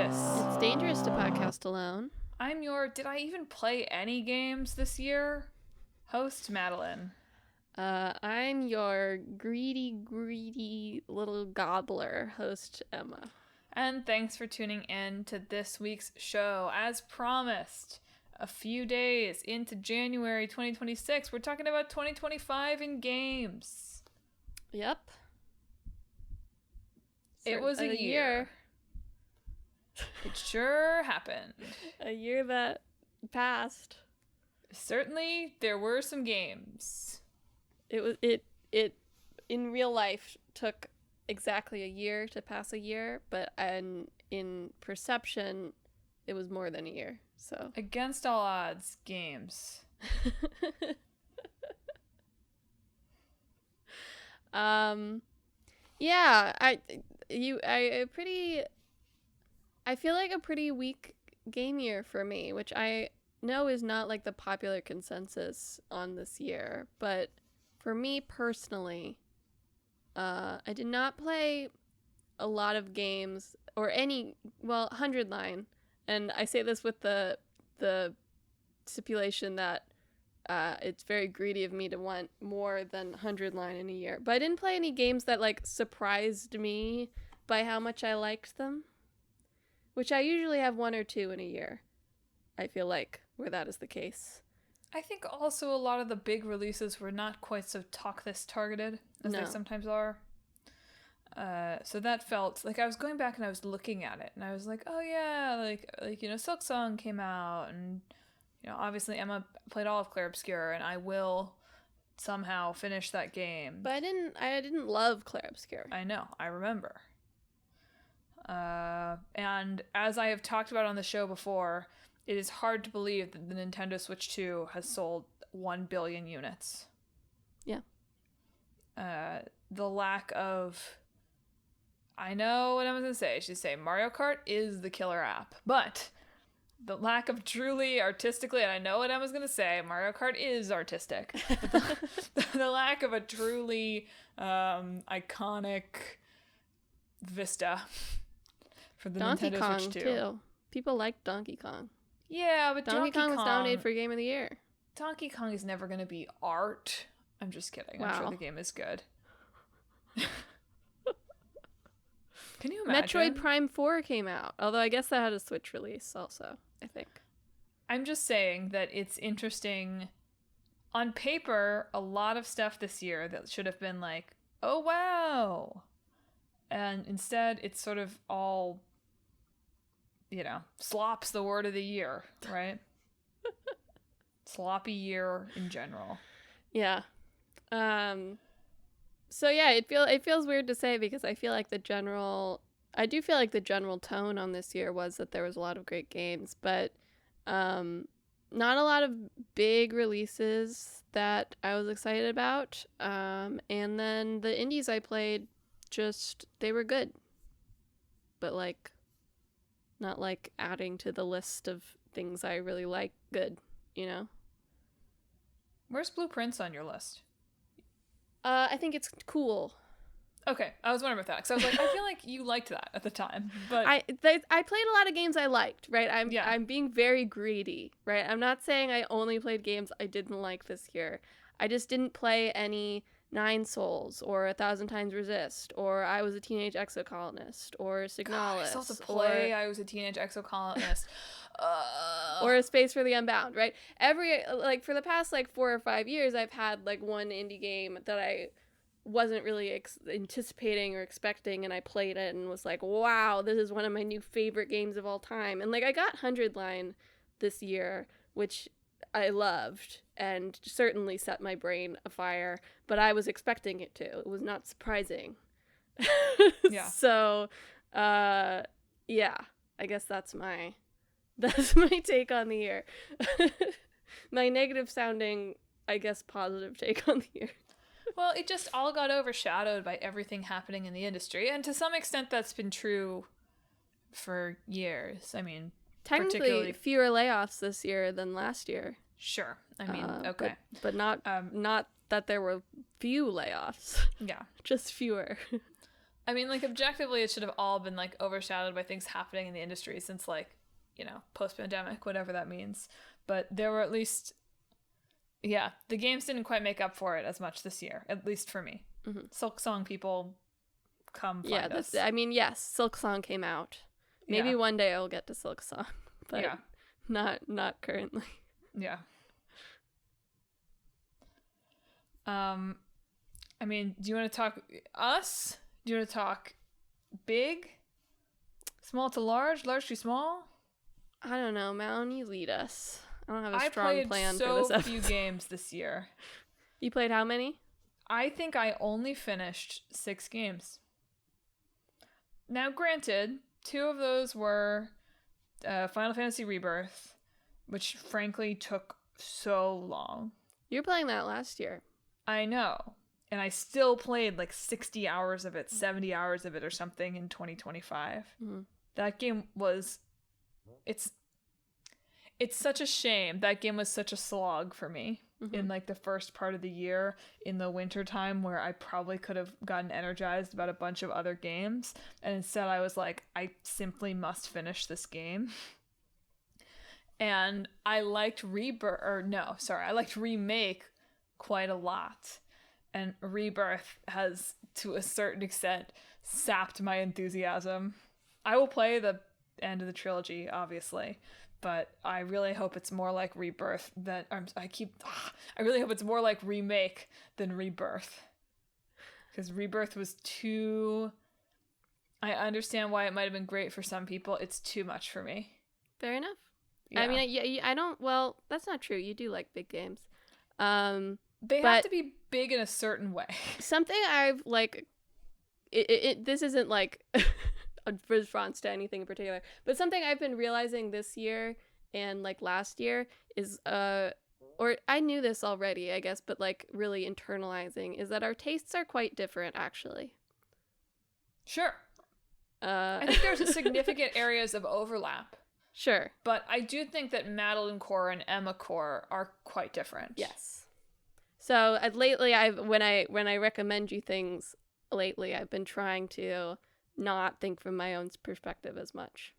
dangerous. It's dangerous to podcast alone. I'm your did I even play any games this year? Host Madelyn. I'm your greedy little gobbler, host Emma. And thanks for tuning in to this week's show. As promised, a few days into January 2026, we're talking about 2025 in games. Yep. It was a year. It sure happened. A year that passed. Certainly, there were some games. It in real life took exactly a year to pass a year, but in perception, it was more than a year. So Against all odds, games. Yeah, I feel like a pretty weak game year for me, which I know is not like the popular consensus on this year, but for me personally, I did not play a lot of games or any, 100 line, and I say this with the stipulation that it's very greedy of me to want more than 100 line in a year. But I didn't play any games that like surprised me by how much I liked them, which I usually have one or two in a year. I feel like where that is the case. I think also a lot of the big releases were not quite so talk this targeted as they sometimes are. So that felt like I was going back and I was looking at it and I was like, oh yeah, like Silk Song came out and obviously Emma played all of Clair Obscur and I will somehow finish that game. But I didn't love Clair Obscur. I know, I remember. And as I have talked about on the show before, it is hard to believe that the Nintendo Switch 2 has sold 1 billion units. Yeah. The lack of... I know what I was going to say. She'd say Mario Kart is the killer app, but the lack of truly artistically, and I know what I was going to say, Mario Kart is artistic, but the lack of a truly iconic vista for the Donkey Nintendo Kong Switch 2. Too. People like Donkey Kong. Yeah, but Donkey Kong was nominated for Game of the Year. Donkey Kong is never going to be art. I'm just kidding. Wow. I'm sure the game is good. Can you imagine? Metroid Prime 4 came out, although I guess that had a Switch release also, I think. I'm just saying that it's interesting. On paper, a lot of stuff this year that should have been like, oh wow. And instead, it's sort of all, slop's the word of the year, right? Sloppy year in general. Yeah. So yeah, it feels weird to say because I do feel like the general tone on this year was that there was a lot of great games, but not a lot of big releases that I was excited about. And then the indies I played, they were good, but like not like adding to the list of things I really like good, Where's Blueprints on your list? I think it's cool. Okay, I was wondering about that because I was like, I feel like you liked that at the time, but I played a lot of games I liked, right? Yeah. I'm being very greedy, right? I'm not saying I only played games I didn't like this year. I just didn't play any Nine Souls or 1,000 Times Resist or I Was a Teenage Exocolonist or Signalis. God, I still have to play I Was a Teenage Exocolonist. Or A Space for the Unbound, right? For the past 4 or 5 years, I've had one indie game that I wasn't really anticipating or expecting, and I played it and was like, wow, this is one of my new favorite games of all time. And I got 100 Line this year, which I loved and certainly set my brain afire, but I was expecting it to. It was not surprising. Yeah. So, yeah, I guess that's my take on the year. My negative sounding, I guess, positive take on the year. Well, it just all got overshadowed by everything happening in the industry, and to some extent that's been true for years. I mean, technically fewer layoffs this year than last year. Sure. I mean, okay. But not that there were few layoffs. Yeah. Just fewer. I mean, like, objectively, it should have all been, like, overshadowed by things happening in the industry since, like, you know, post-pandemic, whatever that means. But there were at least, yeah, the games didn't quite make up for it as much this year, at least for me. Silk Song people, come find us. I mean, yes, Silk Song came out. Maybe one day I'll get to Silk Song, but not currently. Yeah. I mean, do you want to talk us? Do you want to talk big? Small to large? Large to small? I don't know, Malin, you lead us. I don't have a strong plan for this episode. I played so few games this year. You played how many? I think I only finished 6 games. Now, granted, 2 of those were Final Fantasy Rebirth, which frankly took so long. You were playing that last year. I know. And I still played like 60 hours of it, 70 hours of it or something in 2025. That game was... It's such a shame. That game was such a slog for me in like the first part of the year in the winter time where I probably could have gotten energized about a bunch of other games. And instead I was like, I simply must finish this game. And I liked I liked Remake quite a lot. And Rebirth has, to a certain extent, sapped my enthusiasm. I will play the end of the trilogy, obviously, but I really hope it's more like Rebirth than... I really hope it's more like Remake than Rebirth. Because Rebirth was too... I understand why it might have been great for some people. It's too much for me. Fair enough. Yeah. I mean, I don't... Well, that's not true. You do like big games. They have to be big in a certain way. Something I've, like... This isn't, like... a response to anything in particular, but something I've been realizing this year and like last year is or I knew this already, I guess, but like really internalizing is that our tastes are quite different, actually. Sure. I think there's significant areas of overlap. Sure. But I do think that Madelyn core and Emma core are quite different. Yes. So lately when I recommend you things lately, I've been trying to not think from my own perspective as much.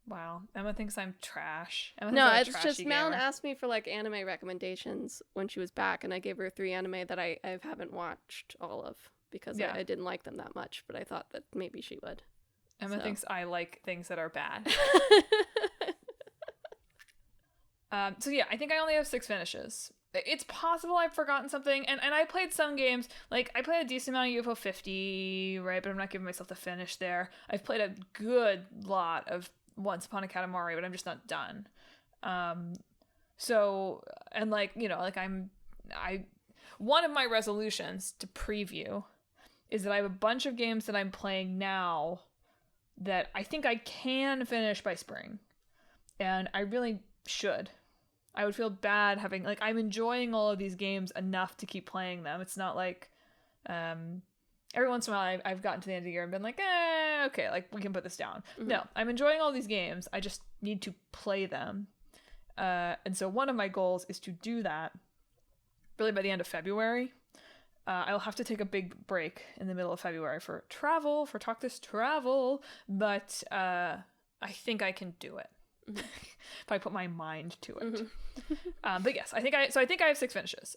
Wow. Emma thinks I'm trash. It's just Madelyn asked me for like anime recommendations when she was back, and I gave her 3 anime that I haven't watched all of because I didn't like them that much, but I thought that maybe she would. Emma thinks I like things that are bad. So yeah, I think I only have 6 finishes. It's possible I've forgotten something, and I played some games, like, I played a decent amount of UFO 50, right, but I'm not giving myself the finish there. I've played a good lot of Once Upon a Katamari, but I'm just not done. So, and like, you know, like one of my resolutions to preview is that I have a bunch of games that I'm playing now that I think I can finish by spring, and I really should. I would feel bad having, like, I'm enjoying all of these games enough to keep playing them. It's not like, every once in a while I've gotten to the end of the year and been like, okay, like, we can put this down. Mm-hmm. No, I'm enjoying all these games. I just need to play them. And so one of my goals is to do that really by the end of February. I'll have to take a big break in the middle of February for travel, for Talk This Travel, but I think I can do it. Mm-hmm. If I put my mind to it. Mm-hmm. But yes, I think I have 6 finishes,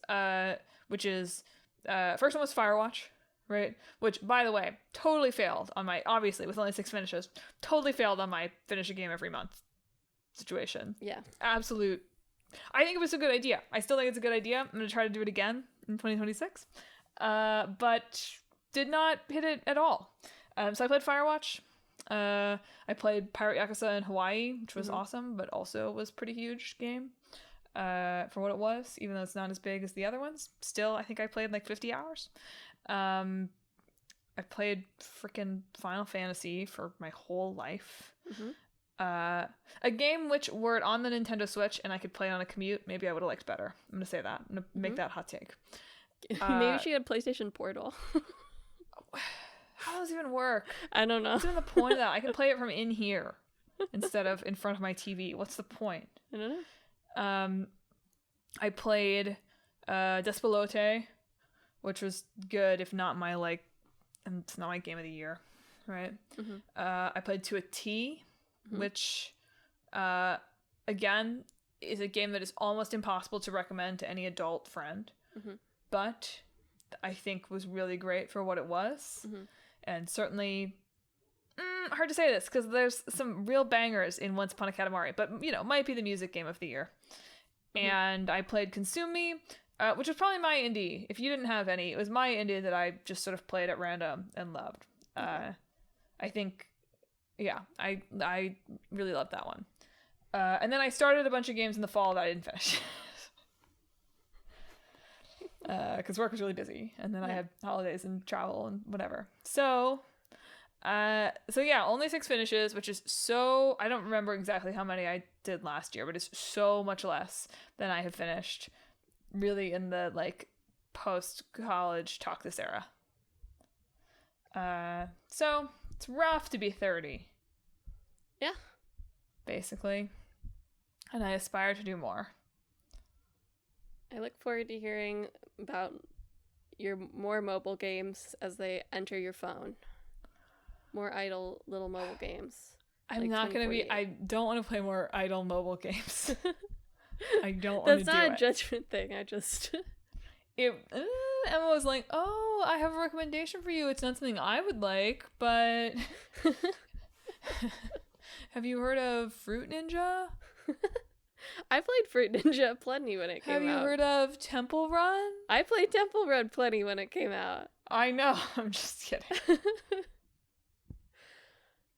which is first one was Firewatch, right? Which, by the way, totally failed on my, obviously with only 6 finishes, totally failed on my finish a game every month situation. Yeah. Absolute. I think it was a good idea. I still think it's a good idea. I'm going to try to do it again in 2026. But did not hit it at all. So I played Firewatch. I played Pirate Yakuza in Hawaii, which was awesome, but also was pretty huge game for what it was, even though it's not as big as the other ones. Still, I think I played like 50 hours. I played freaking Final Fantasy for my whole life. Mm-hmm. A game which, were it on the Nintendo Switch and I could play it on a commute, maybe I would have liked better. I'm gonna say that. I'm gonna make that hot take. Maybe she had a PlayStation Portal. How does it even work? I don't know. What's even the point of that? I can play it from in here instead of in front of my TV. What's the point? I don't know. I played Despelote, which was good, if not my, like, it's not my game of the year. right? Mm-hmm. I played To a T, Mhm. which, again, is a game that is almost impossible to recommend to any adult friend, Mhm. but I think was really great for what it was, Mhm. and certainly hard to say this because there's some real bangers in Once Upon a Katamari, but might be the music game of the year. Mhm. And I played Consume Me, which was probably my indie. If you didn't have any, it was my indie that I just sort of played at random and loved. I think, yeah, I really loved that one. And then I started a bunch of games in the fall that I didn't finish. Because work was really busy, and then I had holidays and travel and whatever. So yeah, only 6 finishes, which is so, I don't remember exactly how many I did last year, but it's so much less than I have finished really in the like post-college talk this era. So it's rough to be 30. Yeah. Basically. And I aspire to do more. I look forward to hearing about your more mobile games as they enter your phone. More idle little mobile games. I'm like not going to 2048. be, I don't want to play more idle mobile games. I don't want to do it. That's not a judgment thing. I just... Emma was like, oh, I have a recommendation for you. It's not something I would like, but have you heard of Fruit Ninja? I played Fruit Ninja plenty when it came out. Have you heard of Temple Run? I played Temple Run plenty when it came out. I know. I'm just kidding.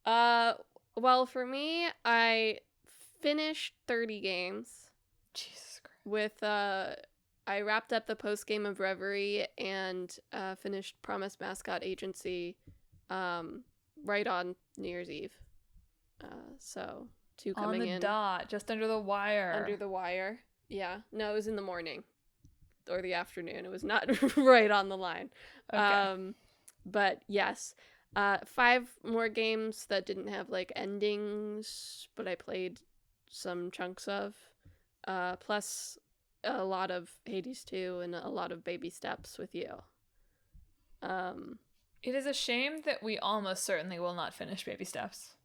Well, for me, I finished 30 games. Jesus Christ. With, I wrapped up the post-game of Reverie and finished Promise Mascot Agency right on New Year's Eve. So, 2 coming in. On the dot, just under the wire. Under the wire. Yeah. No, it was in the morning. Or the afternoon. It was not right on the line. Okay. But yes. 5 more games that didn't have like endings, but I played some chunks of. Plus a lot of Hades 2 and a lot of baby steps with you. It is a shame that we almost certainly will not finish Baby Steps.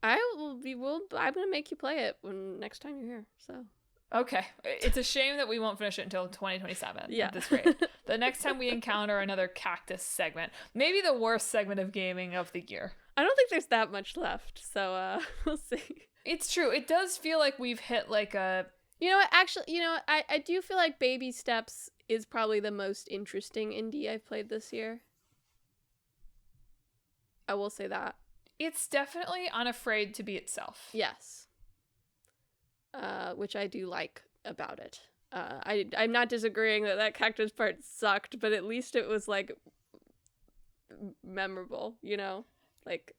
I'm gonna make you play it when next time you're here. So okay, it's a shame that we won't finish it until 2027. Yeah. At this rate, the next time we encounter another cactus segment, maybe the worst segment of gaming of the year. I don't think there's that much left. So we'll see. It's true. It does feel like we've hit like a. You know what? Actually, I do feel like Baby Steps is probably the most interesting indie I've played this year. I will say that. It's definitely unafraid to be itself. Yes. Which I do like about it. I'm not disagreeing that cactus part sucked, but at least it was, like, memorable, Like,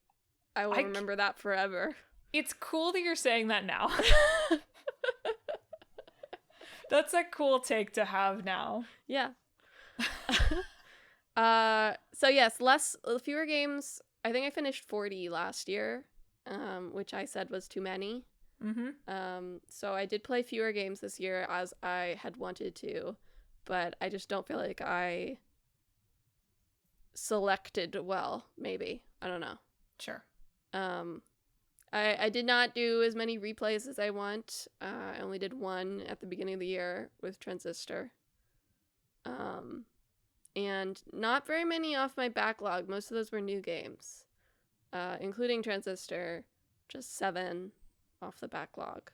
I will remember that forever. It's cool that you're saying that now. That's a cool take to have now. Yeah. So yes, fewer games. I think I finished 40 last year, which I said was too many. Mm-hmm. So I did play fewer games this year as I had wanted to, but I just don't feel like I selected well, maybe. I don't know. Sure. I did not do as many replays as I want. I only did 1 at the beginning of the year with Transistor. And not very many off my backlog. Most of those were new games, including Transistor, just 7 off the backlog.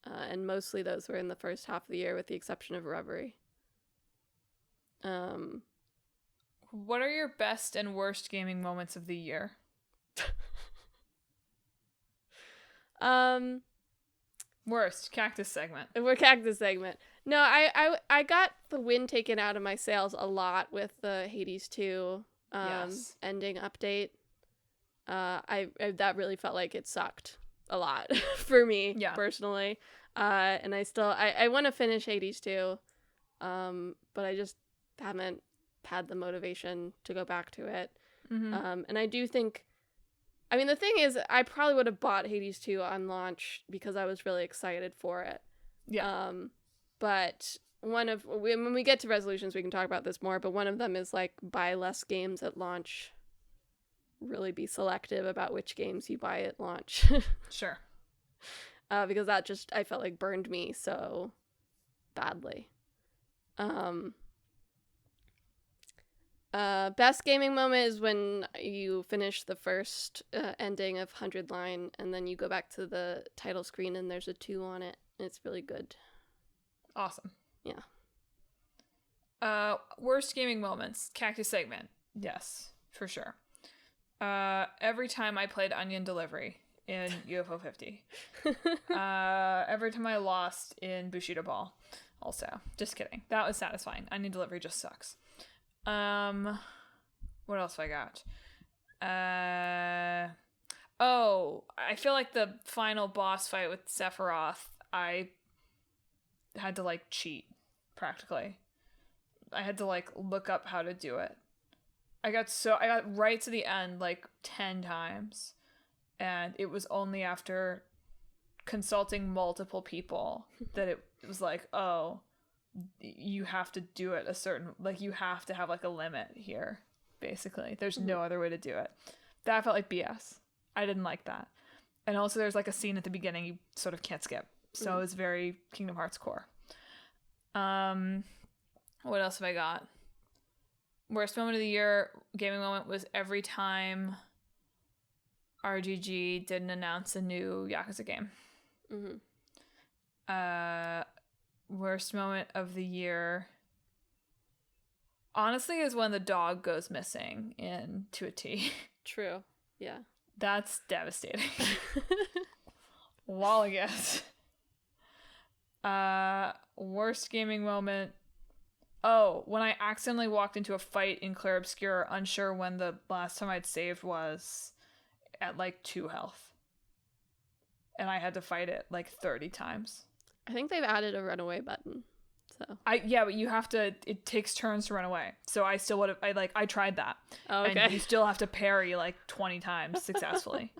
And mostly those were in the first half of the year with the exception of Reverie. What are your best and worst gaming moments of the year? Worst cactus segment. We're cactus segment. No, I got the wind taken out of my sails a lot with the Hades 2 Yes. ending update. I that really felt like it sucked a lot for me personally. And I want to finish Hades 2, but I just haven't had the motivation to go back to it. Mm-hmm. And I do think, I mean, the thing is, I probably would have bought Hades 2 on launch because I was really excited for it. Yeah. But when we get to resolutions, we can talk about this more, but one of them is, like, buy less games at launch. really be selective about which games you buy at launch. Sure. Because that just, I felt like, burned me so badly. Best gaming moment is when you finish the first ending of 100 Line, and then you go back to the title screen and there's a 2 on it. And it's really good. Awesome. Yeah. Worst gaming moments. Cactus segment. Yes, for sure. Every time I played Onion Delivery in UFO 50. Every time I lost in Bushido Ball. Also. Just kidding. That was satisfying. Onion Delivery just sucks. What else have I got? I feel like the final boss fight with Sephiroth, I had to, like, cheat, practically. I had to, like, look up how to do it. I got right to the end, like, 10 times, and it was only after consulting multiple people that it was like, oh, you have to do it a certain, like, you have to have, like, a limit here, basically. There's no other way to do it. That felt like BS. I didn't like that. And also there's, like, a scene at the beginning you sort of can't skip. So it's very Kingdom Hearts core. What else have I got? Worst moment of the year gaming moment was every time RGG didn't announce a new Yakuza game. Worst moment of the year, honestly, is when the dog goes missing in To a T. True. Yeah. That's devastating. Walligat. Worst gaming moment. Oh, when I accidentally walked into a fight in Clair Obscur, unsure when the last time I'd saved was, at like 2 health. And I had to fight it like 30 times. I think they've added a runaway button. So but you have to, it takes turns to run away. So I still would have, I tried that. Oh, okay. And you still have to parry like 20 times successfully.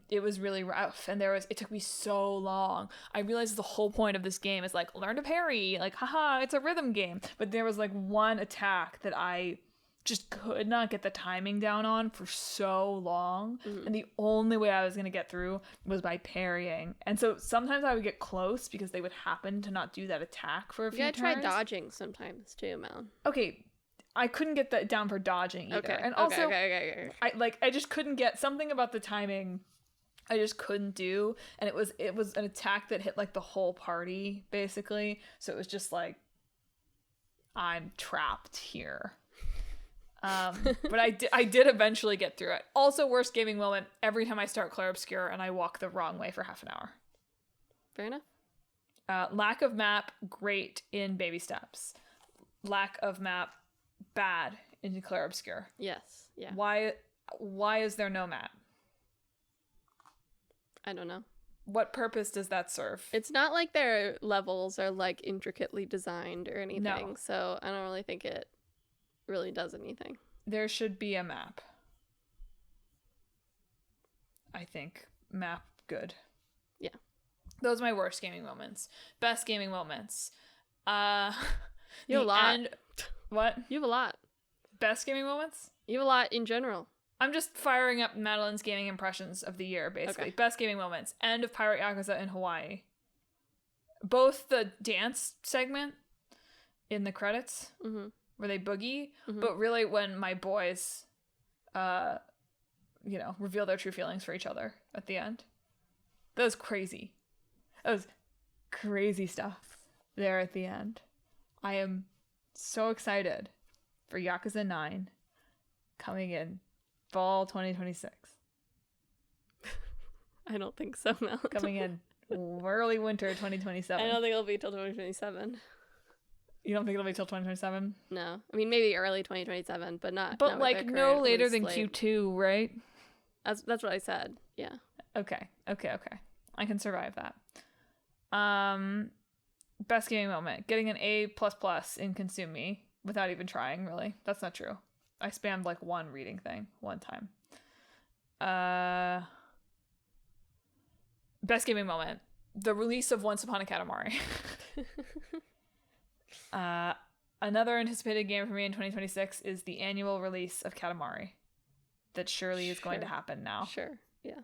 It was really rough, and it took me so long. I realized the whole point of this game is like, learn to parry, like, haha, it's a rhythm game. But there was like one attack that I just could not get the timing down on for so long. And the only way I was going to get through was by parrying. And so sometimes I would get close because they would happen to not do that attack for a few turns. You gotta try dodging sometimes too, Mel. Okay, I couldn't get that down for dodging either. Okay. And also, okay. I just couldn't get something about the timing. I just couldn't do, and it was an attack that hit like the whole party basically. So it was just like, I'm trapped here. But I did eventually get through it. Also, worst gaming moment, every time I start Clair Obscur and I walk the wrong way for half an hour. Fair enough. Lack of map, great in Baby Steps. Lack of map, bad in Clair Obscur. Yes. Yeah. Why is there no map? I don't know. What purpose does that serve? It's not like their levels are like intricately designed or anything. No. So I don't really think it really does anything. There should be a map. I think. Map, good. Yeah. Those are my worst gaming moments. Best gaming moments. You have a lot. What? You have a lot. Best gaming moments? You have a lot in general. I'm just firing up Madelyn's gaming impressions of the year, basically. Okay. Best gaming moments. End of Pirate Yakuza in Hawaii. Both the dance segment in the credits, where they boogie, but really when my boys, reveal their true feelings for each other at the end. That was crazy. That was crazy stuff there at the end. I am so excited for Yakuza 9 coming in fall 2026. I don't think so, Mel. Coming in early winter 2027. I don't think it'll be till 2027. You don't think it'll be till 2027? No. I mean, maybe early 2027, but not. But not like no later than Q2, right? That's what I said. Yeah. Okay. I can survive that. Best gaming moment. Getting an A++ in Consume Me without even trying, really. That's not true. I spammed like one reading thing one time. Best gaming moment. The release of Once Upon a Katamari. Another anticipated game for me in 2026 is the annual release of Katamari. that surely is going to happen now. Sure. Yeah.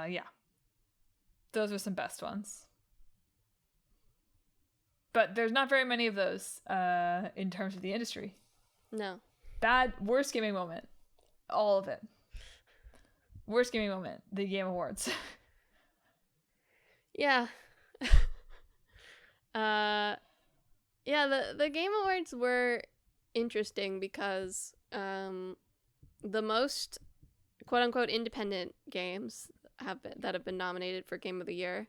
Yeah. Those are some best ones. But there's not very many of those in terms of the industry. No. Worst gaming moment. All of it. Worst gaming moment. The Game Awards. Yeah. Yeah, the Game Awards were interesting because the most quote unquote independent games that have been nominated for Game of the Year.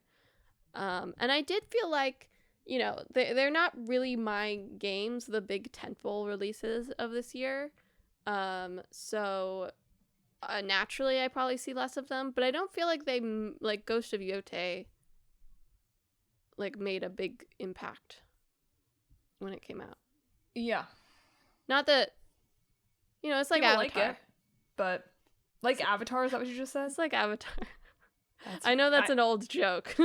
And I did feel like, you know, they're not really my games, the big tentpole releases of this year. So naturally I probably see less of them, but I don't feel like they like Ghost of Yote like made a big impact when it came out. Yeah. Not that, you know, it's like People Avatar. like it, but like Avatar, is that what you just said? It's like Avatar. I know that's an old joke,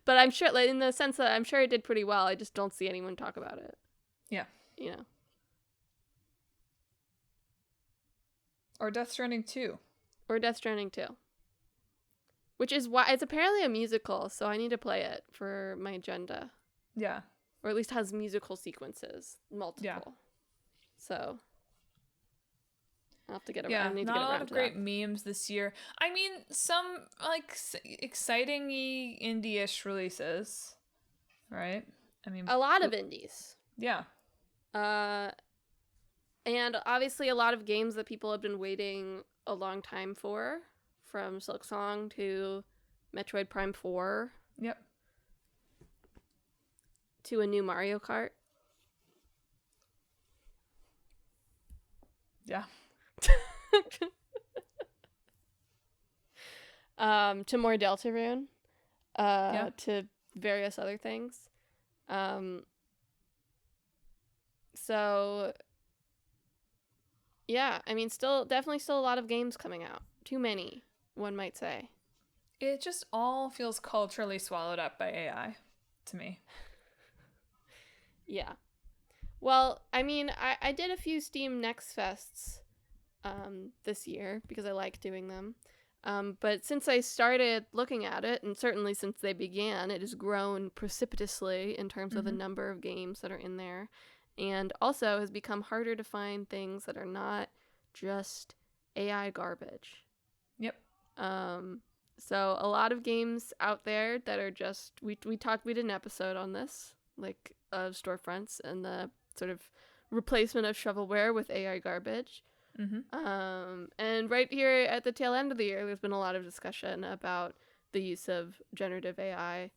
but I'm sure, like, in the sense that I'm sure it did pretty well. I just don't see anyone talk about it. Yeah. You know. Or Death Stranding 2. Or Death Stranding 2. Which is why it's apparently a musical, so I need to play it for my agenda. Yeah. Or at least has musical sequences, multiple. Yeah. So I'll have to get around. Yeah, I need to not get a around lot of to great that. memes this year. I mean, some like exciting indie-ish releases, right? I mean, A lot of indies. yeah. And obviously a lot of games that people have been waiting a long time for, from Silksong to Metroid Prime 4. Yep. To a new Mario Kart. Yeah. To more Deltarune. Yeah. To various other things. So yeah, I mean, definitely still a lot of games coming out. Too many, one might say. It just all feels culturally swallowed up by AI to me. Yeah. Well, I mean, I did a few Steam Next Fests this year because I like doing them. But since I started looking at it, and certainly since they began, it has grown precipitously in terms of the number of games that are in there. And also has become harder to find things that are not just AI garbage. Yep. So a lot of games out there that are just we did an episode on this, like of storefronts and the sort of replacement of shovelware with AI garbage. And right here at the tail end of the year, there's been a lot of discussion about the use of generative AI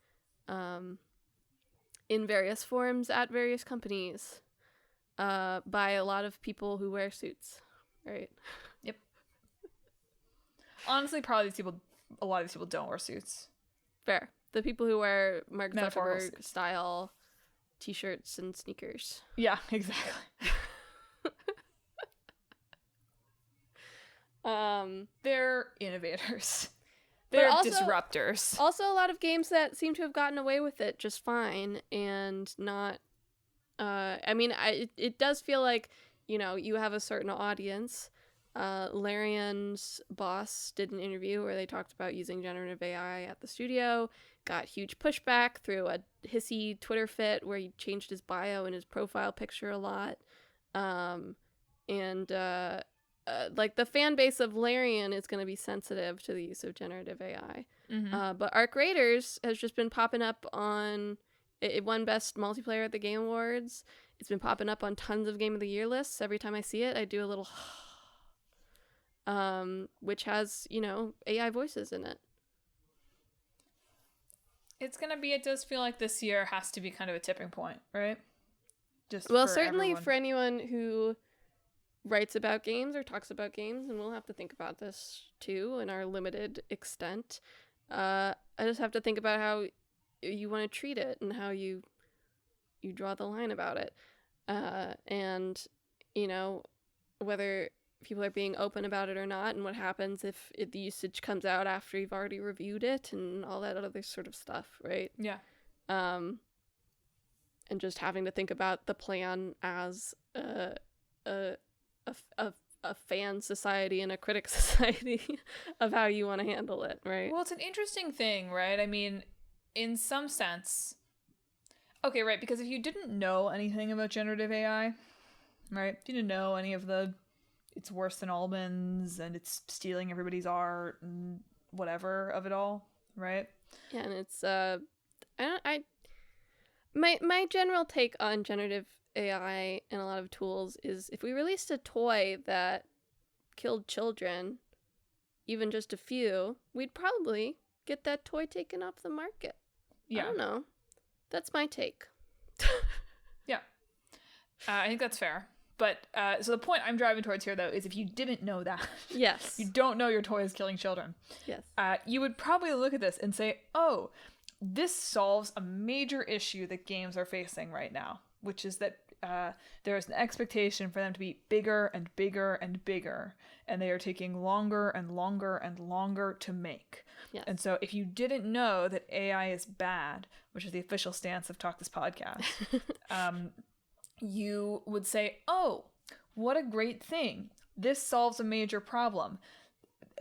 in various forms at various companies by a lot of people who wear suits, right? Yep. Honestly, probably a lot of these people don't wear suits. Fair. The people who wear Mark Metaphorical Zuckerberg style t-shirts and sneakers. Yeah, exactly. They're innovators. They're also, disruptors. Also a lot of games that seem to have gotten away with it just fine and not I mean, it does feel like, you know, you have a certain audience. Larian's boss did an interview where they talked about using generative AI at the studio, got huge pushback through a hissy Twitter fit where he changed his bio and his profile picture a lot. Like the fan base of Larian is going to be sensitive to the use of generative AI. But Arc Raiders has just been popping up on... It won Best Multiplayer at the Game Awards. It's been popping up on tons of Game of the Year lists. Every time I see it, I do a little... which has, you know, AI voices in it. It does feel like this year has to be kind of a tipping point, right? Certainly for anyone who writes about games or talks about games, and we'll have to think about this too in our limited extent. I just have to think about how you want to treat it and how you draw the line about it. And, you know, whether people are being open about it or not, and what happens if the usage comes out after you've already reviewed it and all that other sort of stuff, right? Yeah. And just having to think about the plan as a a fan society and a critic society of how you want to handle it, right? Well, it's an interesting thing, right? I mean, in some sense, okay, right, because if you didn't know anything about generative AI, right, if you didn't know any of the it's worse than almonds and it's stealing everybody's art and whatever of it all, right? Yeah, and it's my general take on generative AI and a lot of tools is if we released a toy that killed children, even just a few, we'd probably get that toy taken off the market. Yeah. I don't know. That's my take. Yeah. I think that's fair. But, so the point I'm driving towards here, though, is if you didn't know that, Yes. you don't know your toy is killing children, Yes. You would probably look at this and say, oh, this solves a major issue that games are facing right now, which is that there is an expectation for them to be bigger and bigger and bigger, and they are taking longer and longer and longer to make. Yes. And so if you didn't know that AI is bad, which is the official stance of Talk This Podcast, you would say, oh, what a great thing. This solves a major problem.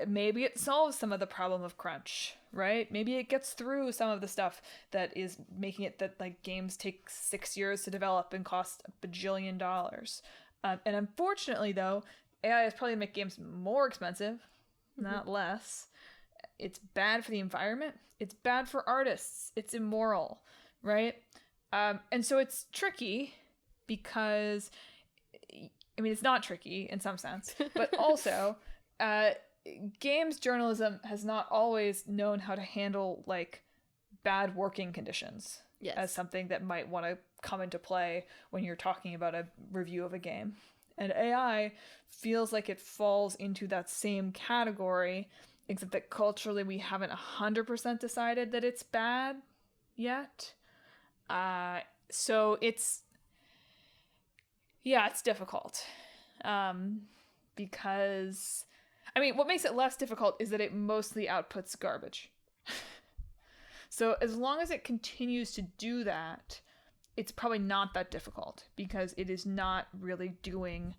Maybe it solves some of the problem of crunch, right? Maybe it gets through some of the stuff that is making it that like games take 6 years to develop and cost $1 bajillion. And unfortunately, though, AI is probably going to make games more expensive, not less. It's bad for the environment. It's bad for artists. It's immoral, right? And so it's tricky because, I mean, it's not tricky in some sense, but also games journalism has not always known how to handle like bad working conditions as something that might want to come into play when you're talking about a review of a game. And AI feels like it falls into that same category, except that culturally we haven't 100% decided that it's bad yet. So it's difficult. Because, I mean, what makes it less difficult is that it mostly outputs garbage. So as long as it continues to do that, it's probably not that difficult because it is not really doing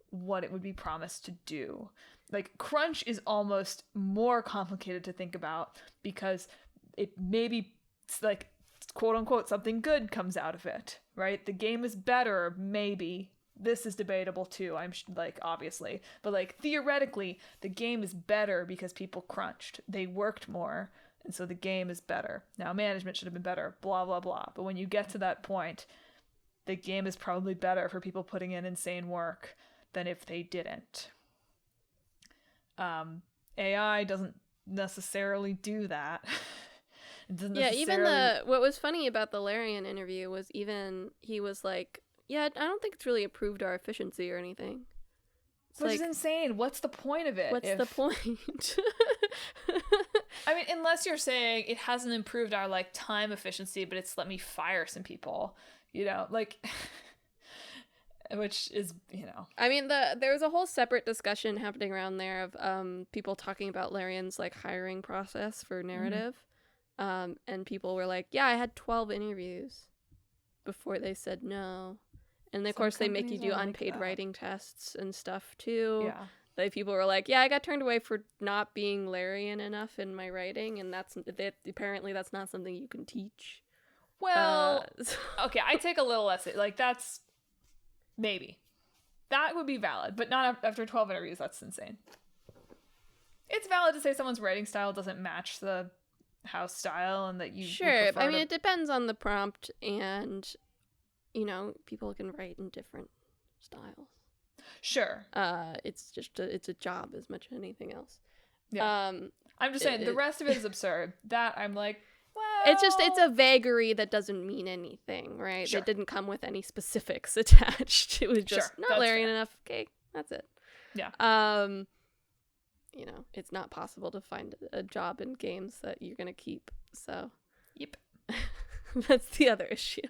what it would be promised to do. Like, crunch is almost more complicated to think about because it maybe, like, quote unquote, something good comes out of it, right? The game is better, maybe. This is debatable too, obviously. But, like, theoretically, the game is better because people crunched. They worked more, and so the game is better. Now, management should have been better, blah, blah, blah. But when you get to that point, the game is probably better for people putting in insane work than if they didn't. AI doesn't necessarily do that. Even what was funny about the Larian interview was he was like, yeah, I don't think it's really improved our efficiency or anything. Which is insane. What's the point of it? What's the point? I mean, unless you're saying it hasn't improved our, like, time efficiency, but it's let me fire some people, like, which is, I mean, there was a whole separate discussion happening around there of people talking about Larian's, like, hiring process for narrative. And people were like, yeah, I had 12 interviews before they said no. And of course they make you do unpaid writing tests and stuff too. Yeah. Like, people were like, yeah, I got turned away for not being Larian enough in my writing, and apparently that's not something you can teach. Well, okay, I take a little less, like, that's maybe. That would be valid, but not after 12 interviews. That's insane. It's valid to say someone's writing style doesn't match the house style and that you sure. I mean, it depends on the prompt, and people can write in different styles. Sure. It's just it's a job as much as anything else. Yeah. I'm just saying the rest of it is absurd. That I'm like, well, it's a vagary that doesn't mean anything, right? Sure. It didn't come with any specifics attached. It was just not Larian enough. Okay, that's it. Yeah. It's not possible to find a job in games that you're gonna keep. So, yep. That's the other issue.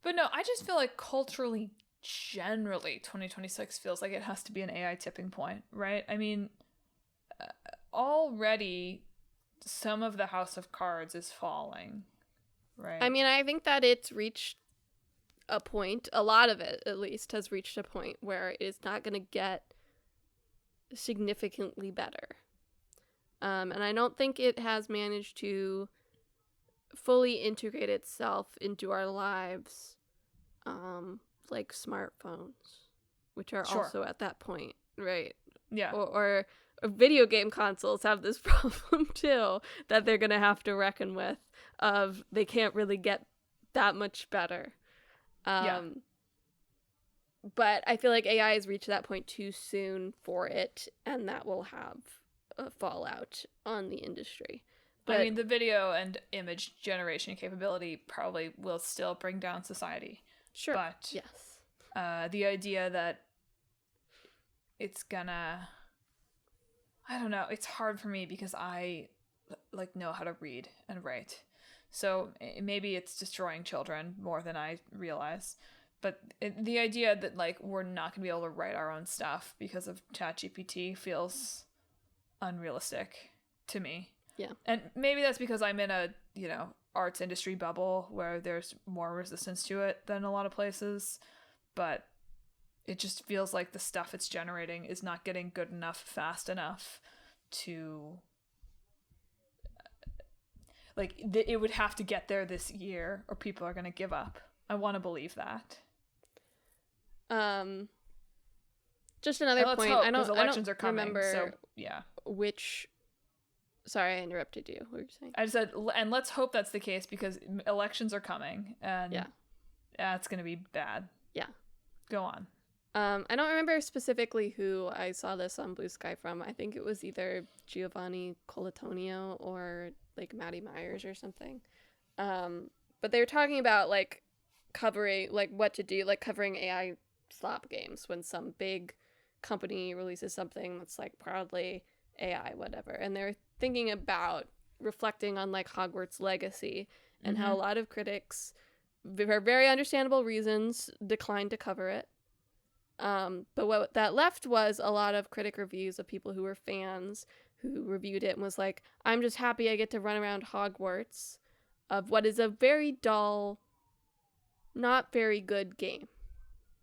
But no, I just feel like culturally, generally, 2026 feels like it has to be an AI tipping point, right? I mean, already some of the House of Cards is falling, right? I mean, I think that it's reached a point, a lot of it at least, has reached a point where it is not going to get significantly better. And I don't think it has managed to fully integrate itself into our lives, like smartphones, which are also at that point, right? Yeah. Or video game consoles have this problem too, that they're going to have to reckon with, of they can't really get that much better. But I feel like AI has reached that point too soon for it, and that will have a fallout on the industry. But I mean, the video and image generation capability probably will still bring down society. Sure. But yes. The idea that it's gonna, I don't know, it's hard for me because I like know how to read and write. So maybe it's destroying children more than I realize. But the idea that like we're not gonna be able to write our own stuff because of ChatGPT feels unrealistic to me. Yeah. And maybe that's because I'm in a, arts industry bubble where there's more resistance to it than a lot of places. But it just feels like the stuff it's generating is not getting good enough fast enough to, like, it would have to get there this year or people are going to give up. I want to believe that. Just another point. Hope, I don't are coming, remember so, yeah. which. Sorry, I interrupted you. What were you saying? I just said, and let's hope that's the case because elections are coming, and it's going to be bad. Yeah. Go on. I don't remember specifically who I saw this on Blue Sky from. I think it was either Giovanni Colatonio or like Maddie Myers or something. But they were talking about like covering, like what to do, like covering AI slop games when some big company releases something that's like proudly AI, whatever. And they're thinking about reflecting on like Hogwarts Legacy and how a lot of critics, for very understandable reasons, declined to cover it. But what that left was a lot of critic reviews of people who were fans who reviewed it and was like, I'm just happy I get to run around Hogwarts of what is a very dull, not very good game.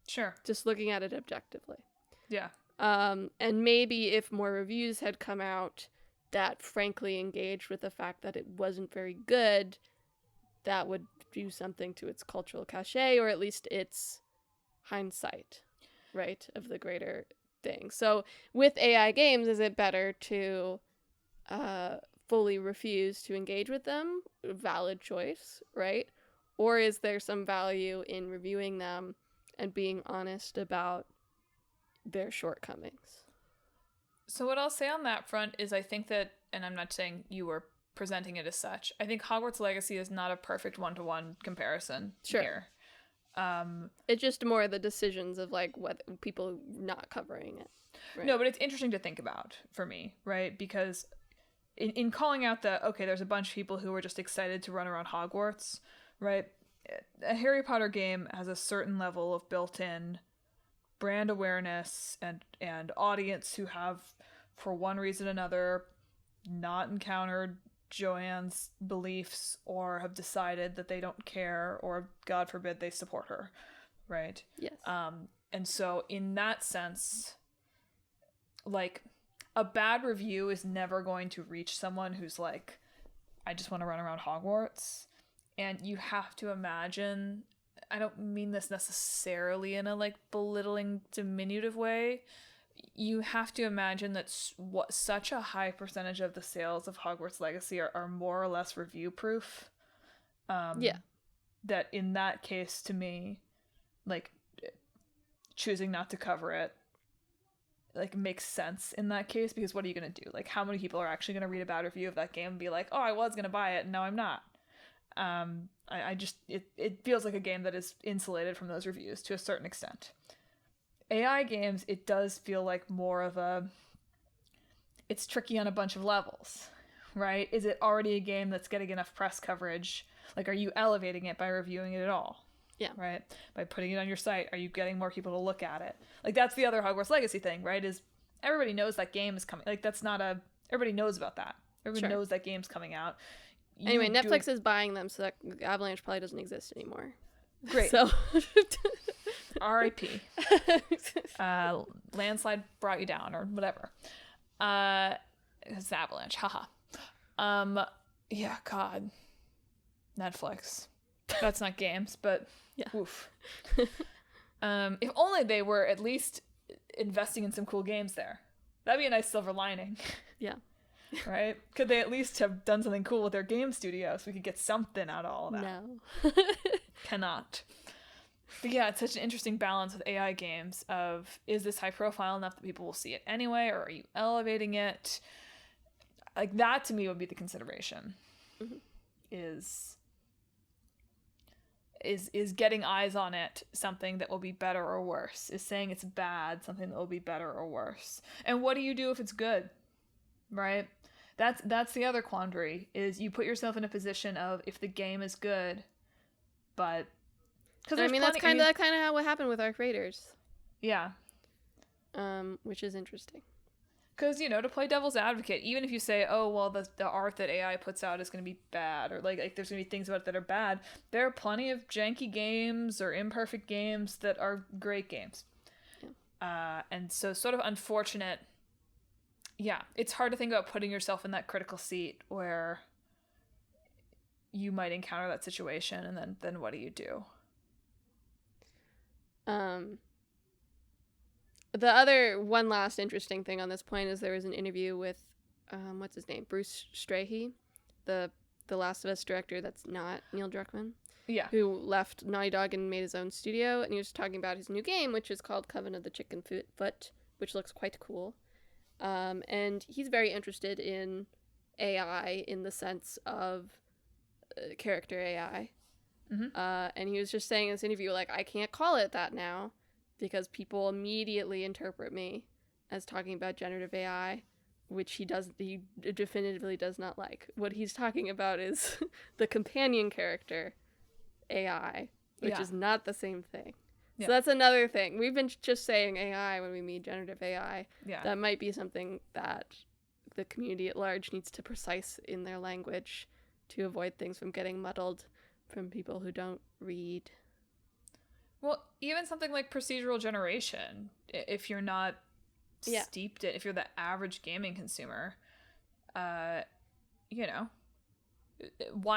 Sure. Just looking at it objectively. Yeah. And maybe if more reviews had come out that frankly engaged with the fact that it wasn't very good, that would do something to its cultural cachet, or at least its hindsight, right, of the greater thing. So with AI games, is it better to fully refuse to engage with them? Valid choice, right? Or is there some value in reviewing them and being honest about their shortcomings? So what I'll say on that front is I think that, and I'm not saying you were presenting it as such, I think Hogwarts Legacy is not a perfect one-to-one comparison here. It's just more the decisions of like what people not covering it. Right? No, but it's interesting to think about for me, right? Because in calling out there's a bunch of people who are just excited to run around Hogwarts, right? A Harry Potter game has a certain level of built-in brand awareness and audience who have, for one reason or another, not encountered Joanne's beliefs or have decided that they don't care or, God forbid, they support her, right? Yes. And so in that sense, like, a bad review is never going to reach someone who's like, I just want to run around Hogwarts. And you have to imagine, I don't mean this necessarily in a like belittling, diminutive way. You have to imagine that such a high percentage of the sales of Hogwarts Legacy are more or less review proof. That in that case, to me, like choosing not to cover it, like makes sense in that case, because what are you going to do? Like, how many people are actually going to read a bad review of that game and be like, oh, I was going to buy it and now I'm not. I just, it feels like a game that is insulated from those reviews to a certain extent. AI games, it does feel like more of it's tricky on a bunch of levels, right? Is it already a game that's getting enough press coverage? Like, are you elevating it by reviewing it at all? Yeah. Right? By putting it on your site, are you getting more people to look at it? Like, that's the other Hogwarts Legacy thing, right? Is everybody knows that game is coming. Like, that's not everybody knows about that. Everybody knows that game's coming out. Anyway, Netflix is buying them, so that Avalanche probably doesn't exist anymore. Great. So R.I.P. Landslide brought you down or whatever. It's an avalanche. Haha. Yeah, God. Netflix. That's not games, but yeah. oof. If only they were at least investing in some cool games there. That'd be a nice silver lining. Yeah. Right? Could they at least have done something cool with their game studio so we could get something out of all of that? No. Cannot. But yeah, it's such an interesting balance with AI games of, is this high profile enough that people will see it anyway, or are you elevating it? Like, that to me would be the consideration. Mm-hmm. Is getting eyes on it something that will be better or worse? Is saying it's bad something that will be better or worse? And what do you do if it's good? Right? That's the other quandary, is you put yourself in a position of, if the game is good, but I mean, that's kind of how what happened with Arc Raiders. Yeah. Which is interesting. Because, to play devil's advocate, even if you say, oh, well, the art that AI puts out is going to be bad, or like there's going to be things about it that are bad, there are plenty of janky games or imperfect games that are great games. Yeah. And so sort of unfortunate. Yeah, it's hard to think about putting yourself in that critical seat where you might encounter that situation, and then what do you do? The other one last interesting thing on this point is there was an interview with what's his name, Bruce Strachey, the Last of Us director that's not Neil Druckmann, who left Naughty Dog and made his own studio, and he was talking about his new game, which is called Coven of the Chicken Foot, which looks quite cool, and he's very interested in AI in the sense of character AI. Mm-hmm. And he was just saying in this interview, like, I can't call it that now because people immediately interpret me as talking about generative AI, which he definitively does not like. What he's talking about is the companion character AI, which is not the same thing. Yeah. So that's another thing. We've been just saying AI when we mean generative AI. Yeah. That might be something that the community at large needs to precise in their language to avoid things from getting muddled from people who don't read. Well, even something like procedural generation, if you're not steeped in, if you're the average gaming consumer, why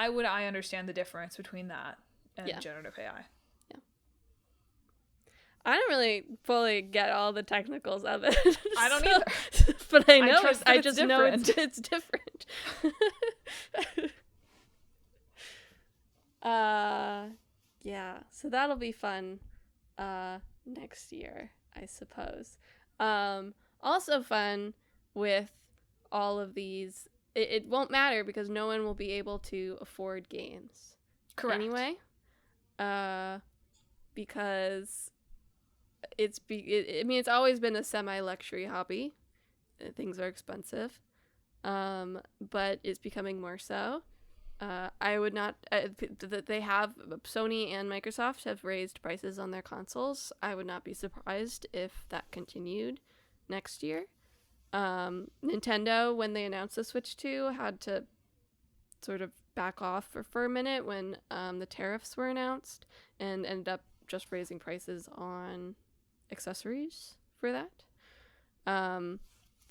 would I understand the difference between that and generative AI? Yeah. I don't really fully get all the technicals of it. I don't either. But I know I just know it's different. So that'll be fun next year, I suppose. Also fun with all of these, it won't matter because no one will be able to afford games. Correct. Anyway, because it's always been a semi-luxury hobby. Things are expensive, but it's becoming more so. I would not. They have Sony and Microsoft have raised prices on their consoles. I would not be surprised if that continued next year. Nintendo, when they announced the Switch 2, had to sort of back off for a minute when the tariffs were announced, and ended up just raising prices on accessories for that.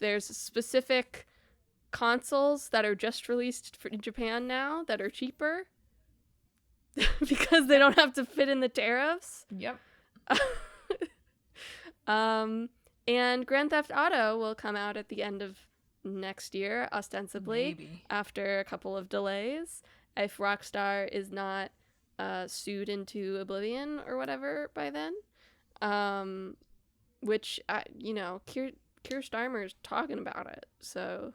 There's specific consoles that are just released in Japan now that are cheaper because they don't have to fit in the tariffs. Yep. And Grand Theft Auto will come out at the end of next year, ostensibly. Maybe. After a couple of delays, if Rockstar is not sued into oblivion or whatever by then. Which, Keir Starmer's talking about it, so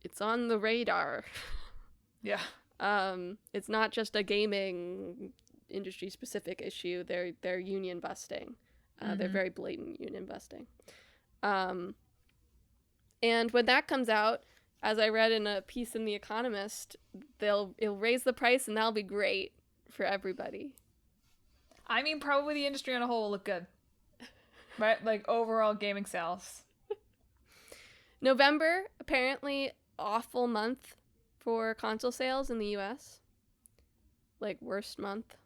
it's on the radar. Yeah. It's not just a gaming industry specific issue. They're union busting. They're very blatant union busting. And when that comes out, as I read in a piece in The Economist, it'll raise the price and that'll be great for everybody. I mean, probably the industry on a whole will look good. Right? Like overall gaming sales. November, apparently awful month for console sales in the US. Like worst month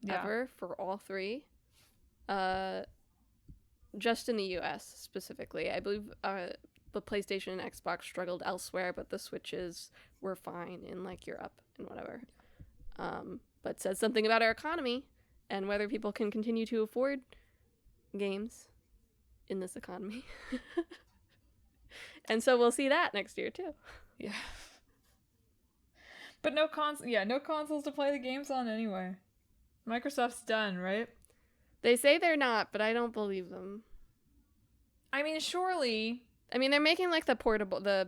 ever for all three. Just in the US specifically. I believe the PlayStation and Xbox struggled elsewhere, but the Switches were fine in like Europe and whatever. But says something about our economy and whether people can continue to afford games in this economy. And so we'll see that next year too. Yeah. But no consoles to play the games on anyway. Microsoft's done, right? They say they're not, but I don't believe them. I mean, surely. I mean, they're making like the portable, the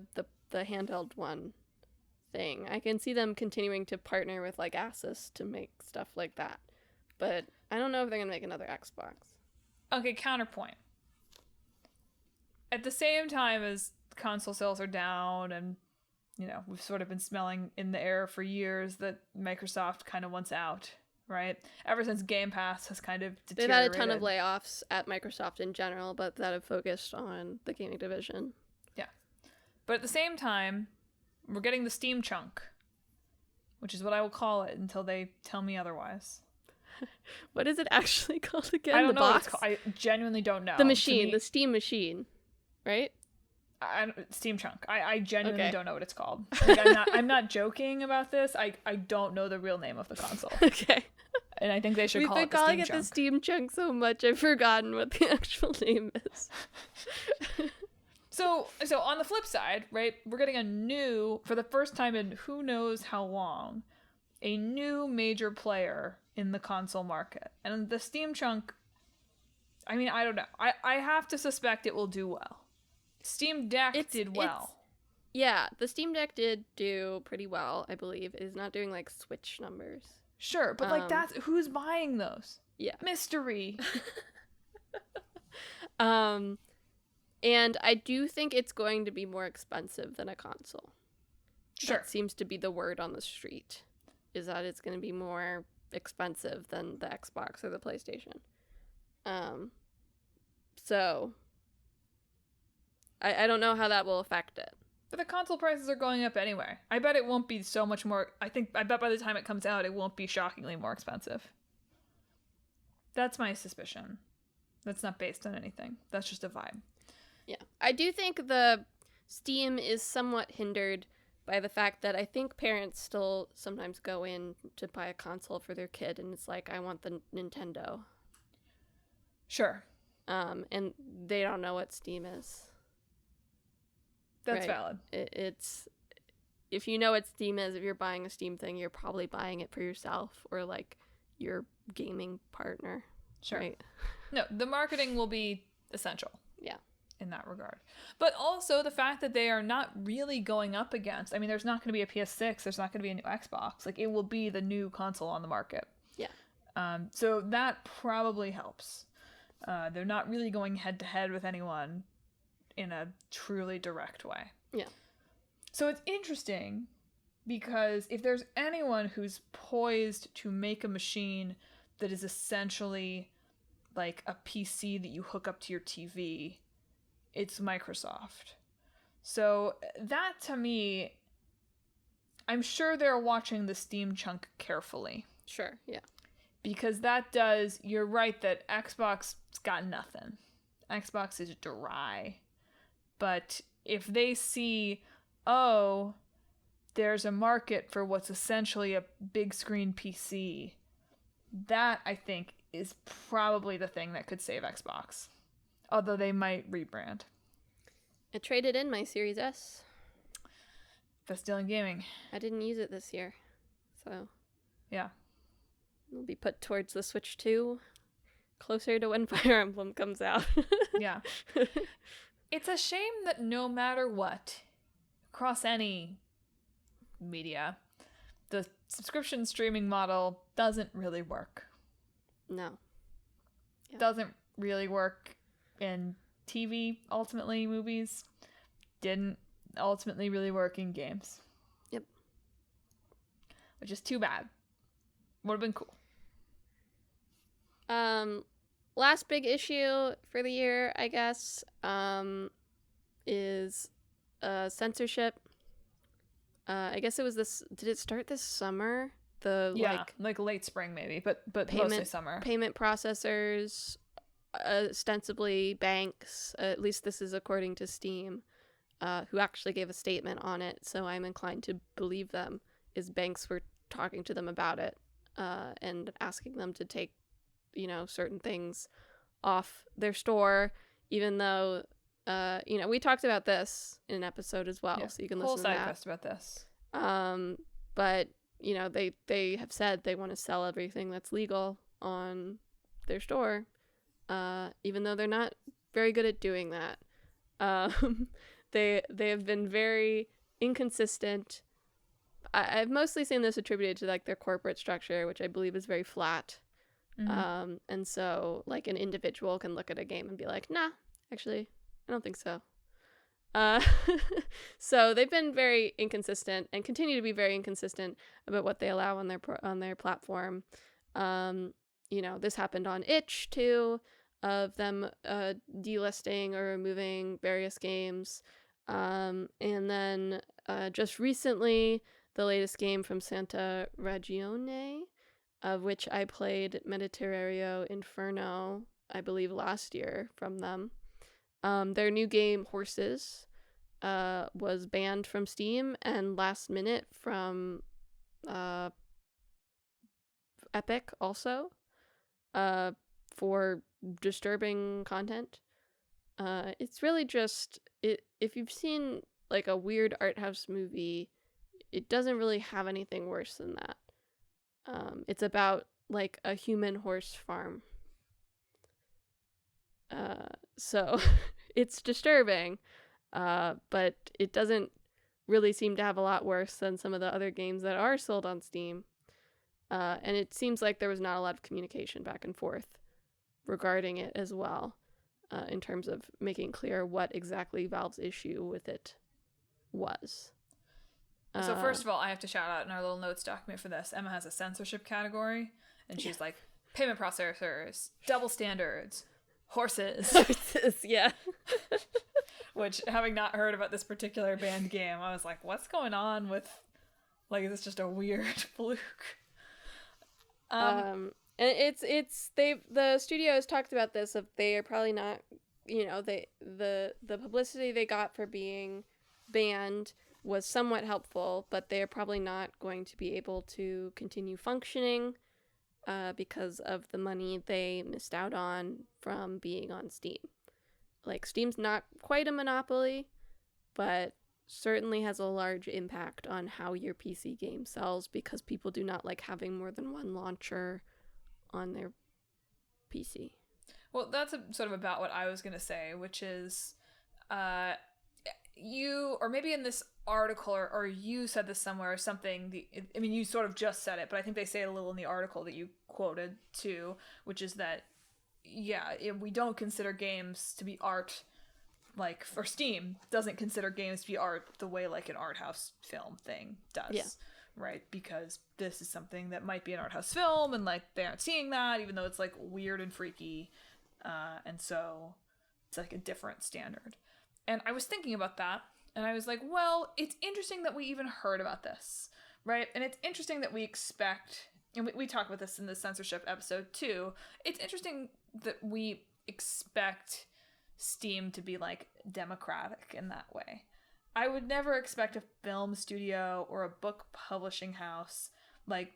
handheld one thing. I can see them continuing to partner with like Asus to make stuff like that. But I don't know if they're going to make another Xbox. Okay, counterpoint. At the same time as console sales are down and, you know, we've sort of been smelling in the air for years that Microsoft kind of wants out, right? Ever since Game Pass has kind of deteriorated. They've had a ton of layoffs at Microsoft in general, but that have focused on the gaming division. Yeah. But at the same time, we're getting the Steam chunk, which is what I will call it until they tell me otherwise. What is it actually called again? I don't the know box? what it's called. I genuinely don't know. The machine, the Steam machine, right? Steam chunk. I genuinely Okay. don't know what it's called. Like, I'm not joking about this. I don't know the real name of the console. Okay. And I think they should We've call been it the calling Steam it chunk. the Steam chunk so much I've forgotten what the actual name is. So on the flip side, right, we're getting a new, for the first time in who knows how long, a new major player in the console market. And the Steam chunk, I mean, I don't know. I have to suspect it will do well. Steam Deck did well. Yeah, the Steam Deck did do pretty well, I believe. It is not doing like Switch numbers. Sure, but like that's who's buying those? Yeah. Mystery. And I do think it's going to be more expensive than a console. Sure. That seems to be the word on the street, is that it's going to be more expensive than the Xbox or the PlayStation. So I don't know how that will affect it. But the console prices are going up anyway. I bet it won't be so much more. I bet by the time it comes out, it won't be shockingly more expensive. That's my suspicion. That's not based on anything. That's just a vibe. Yeah. I do think the Steam is somewhat hindered by the fact that I think parents still sometimes go in to buy a console for their kid and it's like, I want the Nintendo. Sure. And they don't know what Steam is. That's Right. valid. It's if you know what Steam is, if you're buying a Steam thing, you're probably buying it for yourself or like your gaming partner. Sure. Right? No, the marketing will be essential. Yeah. In that regard. But also the fact that they are not really going up against, I mean, there's not going to be a PS6, there's not going to be a new Xbox. Like, it will be the new console on the market. Yeah. So that probably helps. They're not really going head to head with anyone in a truly direct way. Yeah. So it's interesting because if there's anyone who's poised to make a machine that is essentially like a PC that you hook up to your TV, it's Microsoft. So that, to me, I'm sure they're watching the Steam chunk carefully. Sure. Yeah. Because you're right that Xbox's got nothing. Xbox is dry. But if they see, oh, there's a market for what's essentially a big screen PC, that, I think, is probably the thing that could save Xbox. Although they might rebrand. I traded in my Series S. Best deal in gaming. I didn't use it this year. So Yeah. it'll be put towards the Switch 2, closer to when Fire Emblem comes out. Yeah. It's a shame that no matter what, across any media, the subscription streaming model doesn't really work. No. Yeah. Doesn't really work in TV, ultimately. Movies didn't ultimately really work in games. Yep. Which is too bad. Would have been cool. Last big issue for the year, I guess, is censorship. I guess it was this. Did it start this summer like late spring maybe, but mostly summer. Payment processors, ostensibly banks, at least this is according to Steam, who actually gave a statement on it, so I'm inclined to believe them, is banks were talking to them about it and asking them to take, certain things off their store, even though, we talked about this in an episode as well, so you can listen to that. Whole side quest about this. But, they have said they want to sell everything that's legal on their store, even though they're not very good at doing that. They have been very inconsistent. I've mostly seen this attributed to like their corporate structure, which I believe is very flat. Mm-hmm. And so like an individual can look at a game and be like, nah, actually, I don't think so. So they've been very inconsistent and continue to be very inconsistent about what they allow on their platform. This happened on itch too, of them delisting or removing various games. And then just recently, the latest game from Santa Ragione, of which I played Mediterrario Inferno, I believe last year from them. Their new game, Horses, was banned from Steam and last minute from Epic also, for disturbing content. It's really just, if you've seen like a weird art house movie, it doesn't really have anything worse than that. It's about like a human horse farm. So it's disturbing, but it doesn't really seem to have a lot worse than some of the other games that are sold on Steam. And it seems like there was not a lot of communication back and forth regarding it as well, in terms of making clear what exactly Valve's issue with it was. So first of all, I have to shout out in our little notes document for this, Emma has a censorship category, and she's like, payment processors, double standards, horses. Yeah. Which, having not heard about this particular banned game, I was like, what's going on with, like, is this just a weird fluke? And the studio has talked about this, of they are probably not, the publicity they got for being banned was somewhat helpful, but they are probably not going to be able to continue functioning because of the money they missed out on from being on Steam. Like, Steam's not quite a monopoly, but certainly has a large impact on how your PC game sells, because people do not like having more than one launcher on their PC. Well, that's sort of about what I was going to say, which is you, or maybe in this article, or you said this somewhere or something, you sort of just said it, but I think they say it a little in the article that you quoted too, which is that, we don't consider games to be art, like, for Steam doesn't consider games to be art the way like an art house film thing does, right? Because this is something that might be an art house film, and like they aren't seeing that, even though it's like weird and freaky, and so it's like a different standard. And I was thinking about that, and I was like, well, it's interesting that we even heard about this, right? And it's interesting that we expect, and we talk about this in the censorship episode too, it's interesting that we expect Steam to be like democratic in that way. I would never expect a film studio or a book publishing house, like,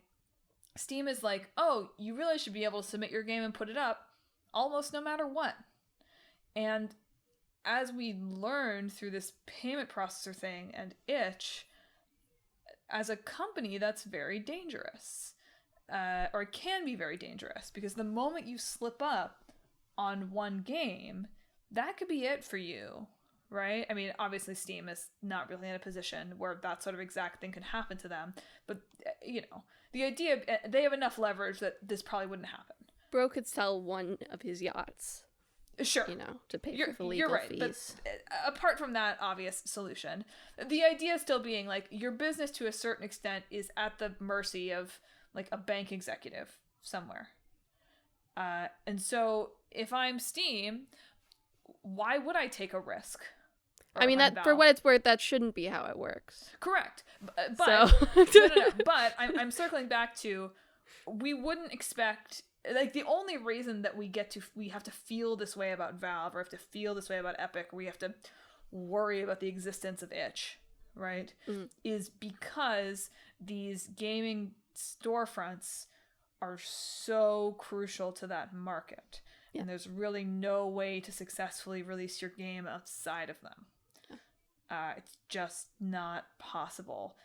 Steam is like, oh, you really should be able to submit your game and put it up almost no matter what. And as we learned through this payment processor thing and itch, as a company, that's very dangerous. Or it can be very dangerous, because the moment you slip up on one game, that could be it for you, right? I mean, obviously Steam is not really in a position where that sort of exact thing can happen to them, but, the idea, they have enough leverage that this probably wouldn't happen. Bro could sell one of his yachts. Sure. To pay for the legal fees. But apart from that obvious solution, the idea still being, like, your business to a certain extent is at the mercy of, like, a bank executive somewhere. And so if I'm Steam, why would I take a risk Or I mean, I'm that for Valve. what it's worth, that shouldn't be how it works. Correct. But So. no. But I'm circling back to, we wouldn't expect, like, the only reason that we have to feel this way about Valve, or have to feel this way about Epic, or we have to worry about the existence of itch, right? Is because these gaming storefronts are so crucial to that market. Yeah. And there's really no way to successfully release your game outside of them. It's just not possible.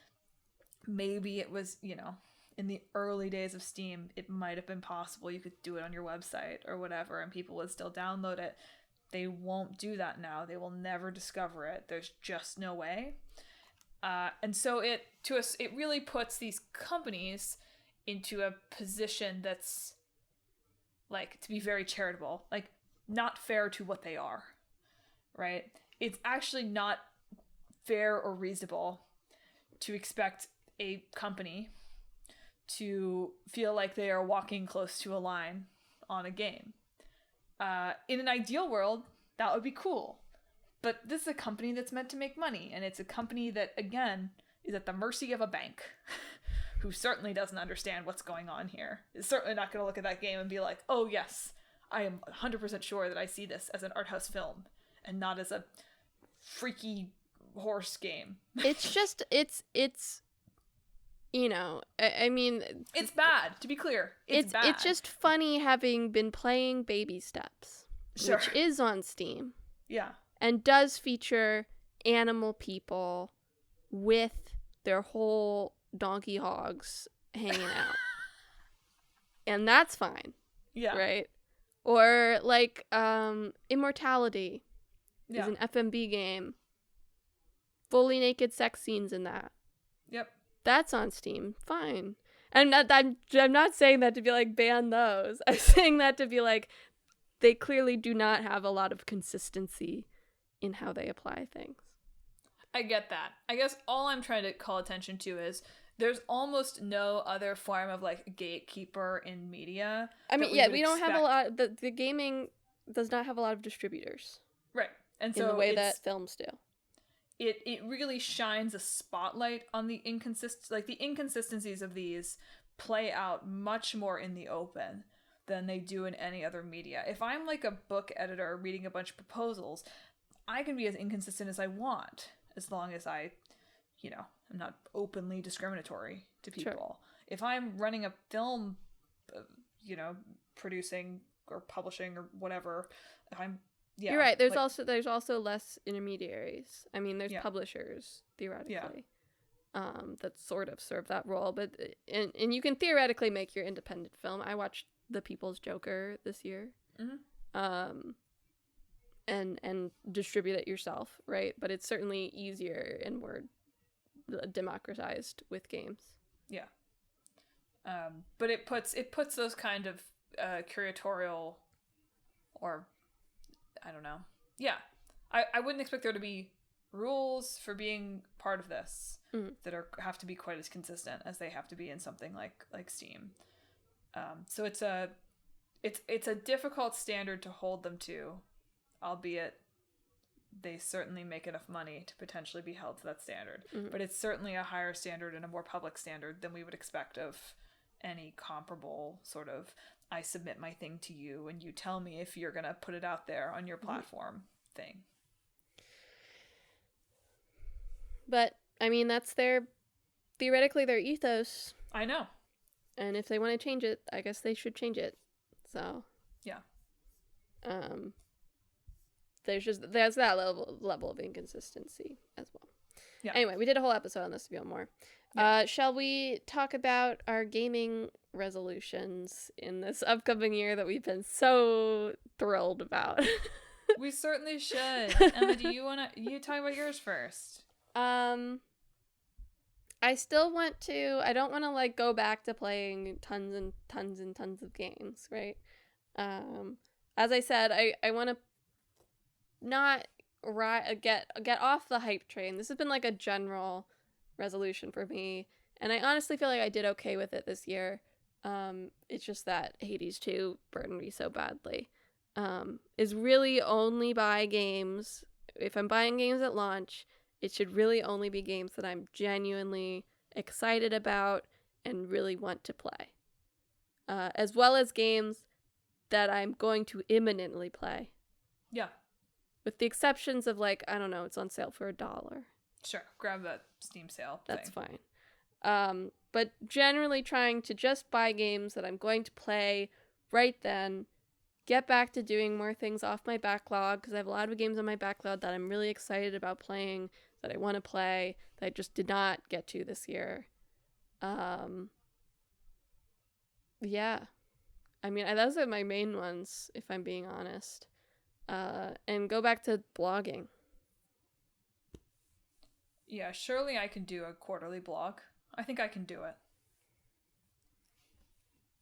Maybe it was, in the early days of Steam, it might have been possible. You could do it on your website or whatever, and people would still download it. They won't do that now. They will never discover it. There's just no way. And so it really puts these companies into a position that's, like, to be very charitable, like, not fair to what they are, right? It's actually not fair or reasonable to expect a company to feel like they are walking close to a line on a game. In an ideal world, that would be cool. But this is a company that's meant to make money, and it's a company that, again, is at the mercy of a bank who certainly doesn't understand what's going on here. Is certainly not going to look at that game and be like, oh yes, I am 100% sure that I see this as an art house film and not as a freaky horse game. It's just, it's I mean, it's bad, to be clear. It's bad. It's just funny having been playing Baby Steps, sure, which is on Steam. Yeah. And does feature animal people with their whole donkey hogs hanging out. And that's fine. Yeah. Right? Or like Immortality is an FMB game. Fully naked sex scenes in that. Yep. That's on Steam. Fine. And I'm not saying that to be like, ban those. I'm saying that to be like, they clearly do not have a lot of consistency in how they apply things. I get that. I guess all I'm trying to call attention to is there's almost no other form of, like, gatekeeper in media. I mean, we don't have a lot. The gaming does not have a lot of distributors. Right. And so in the way that films do. It really shines a spotlight on the inconsistencies of these play out much more in the open than they do in any other media. If I'm like a book editor reading a bunch of proposals, I can be as inconsistent as I want, as long as I, I'm not openly discriminatory to people. Sure. If I'm running a film, producing or publishing or whatever, if I'm, you're right. There's also less intermediaries. I mean, there's publishers theoretically, that sort of serve that role. But and you can theoretically make your independent film. I watched The People's Joker this year, and distribute it yourself, right? But it's certainly easier and more democratized with games. Yeah. But it puts those kind of curatorial, or I don't know. Yeah. I wouldn't expect there to be rules for being part of this that have to be quite as consistent as they have to be in something like Steam. So it's a difficult standard to hold them to, albeit they certainly make enough money to potentially be held to that standard. But it's certainly a higher standard and a more public standard than we would expect of any comparable sort of, I submit my thing to you and you tell me if you're going to put it out there on your platform thing. But, I mean, that's theoretically their ethos. I know. And if they want to change it, I guess they should change it. So. Yeah. There's that level of inconsistency as well. Yeah. Anyway, we did a whole episode on this if you want more. Yeah. Shall we talk about our gaming resolutions in this upcoming year that we've been so thrilled about? We certainly should. Emma, do you talk about yours first? I still want to. I don't want to like go back to playing tons and tons and tons of games, right? As I said, I want to not get off the hype train. This has been like a general resolution for me, and I honestly feel like I did okay with it this year. It's just that Hades 2 burdened me so badly. Is really only buy games if I'm buying games at launch, it should really only be games that I'm genuinely excited about and really want to play. As well as games that I'm going to imminently play. Yeah. With the exceptions of, like, I don't know, it's on sale for $1. Sure. Grab that Steam sale That's thing. fine. But generally trying to just buy games that I'm going to play right then, get back to doing more things off my backlog, because I have a lot of games on my backlog that I'm really excited about playing, that I want to play, that I just did not get to this year. Yeah. I mean, those are my main ones, if I'm being honest. And go back to blogging. Yeah, surely I can do a quarterly blog. I think I can do it.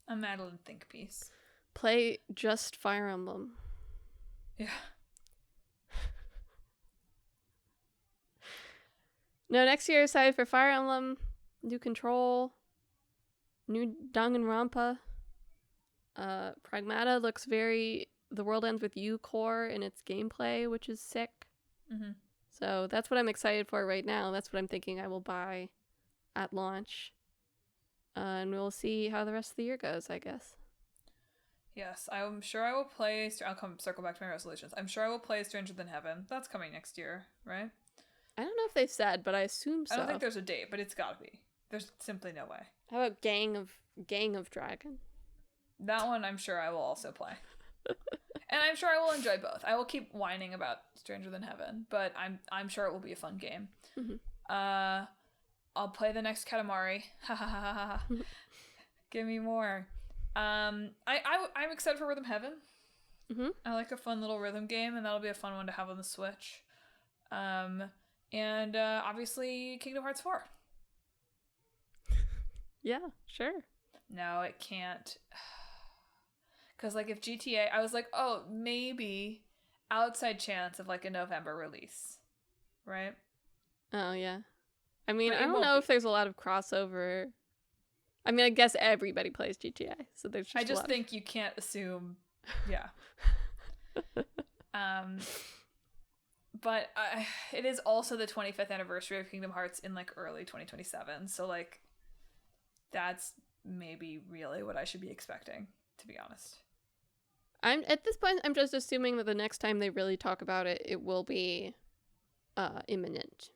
A Madelyn think piece. Play just Fire Emblem. Yeah. No, next year excited for Fire Emblem, new Control, new Danganronpa. Pragmata looks very The World Ends With You core in its gameplay, which is sick. Mm-hmm. So that's what I'm excited for right now. That's what I'm thinking I will buy at launch. And we'll see how the rest of the year goes, I guess. Yes, I'm sure I will play... I'll circle back to my resolutions. I'm sure I will play Stranger Than Heaven. That's coming next year, right? I don't know if they've said, but I assume so. I don't think there's a date, but it's gotta be. There's simply no way. How about Gang of Dragon? That one I'm sure I will also play. And I'm sure I will enjoy both. I will keep whining about Stranger Than Heaven, but I'm sure it will be a fun game. Mm-hmm. I'll play the next Katamari. Ha ha ha ha. Give me more. I'm excited for Rhythm Heaven. Mm-hmm. I like a fun little rhythm game, and that'll be a fun one to have on the Switch. And obviously Kingdom Hearts 4. Yeah, sure. No, it can't. Because, like, if GTA... I was like, oh, maybe outside chance of, like, a November release. Right? Oh, yeah. I mean, But I don't know if there's a lot of crossover. I mean, I guess everybody plays GTA, so there's just I just think you can't assume... Yeah. But it is also the 25th anniversary of Kingdom Hearts in, like, early 2027. So, like, that's maybe really what I should be expecting, to be honest. At this point, I'm just assuming that the next time they really talk about it, it will be imminent.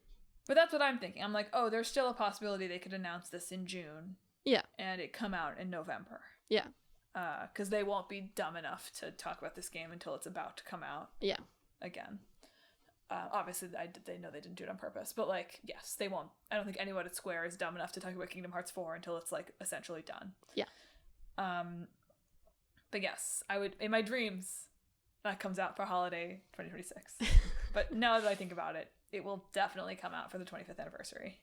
But that's what I'm thinking. I'm like, oh, there's still a possibility they could announce this in June. Yeah. And it come out in November. Yeah. Because they won't be dumb enough to talk about this game until it's about to come out. Yeah. Again. Obviously, they know they didn't do it on purpose. But, like, yes, they won't. I don't think anyone at Square is dumb enough to talk about Kingdom Hearts 4 until it's, like, essentially done. Yeah. But yes, I would, in my dreams, that comes out for holiday 2026. But now that I think about it, it will definitely come out for the 25th anniversary.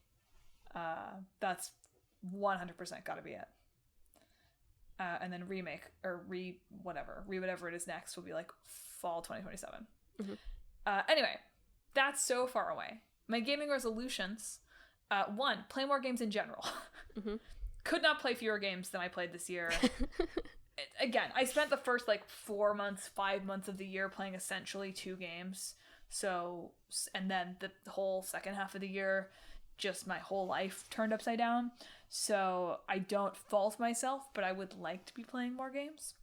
That's 100% gotta be it. And then remake, or whatever it is next will be like fall 2027. Mm-hmm. Anyway, that's so far away. My gaming resolutions, 1, play more games in general. Mm-hmm. Could not play fewer games than I played this year. Again, I spent the first, like, 5 months of the year playing essentially 2 games. So, and then the whole second half of the year, just my whole life turned upside down. So I don't fault myself, but I would like to be playing more games.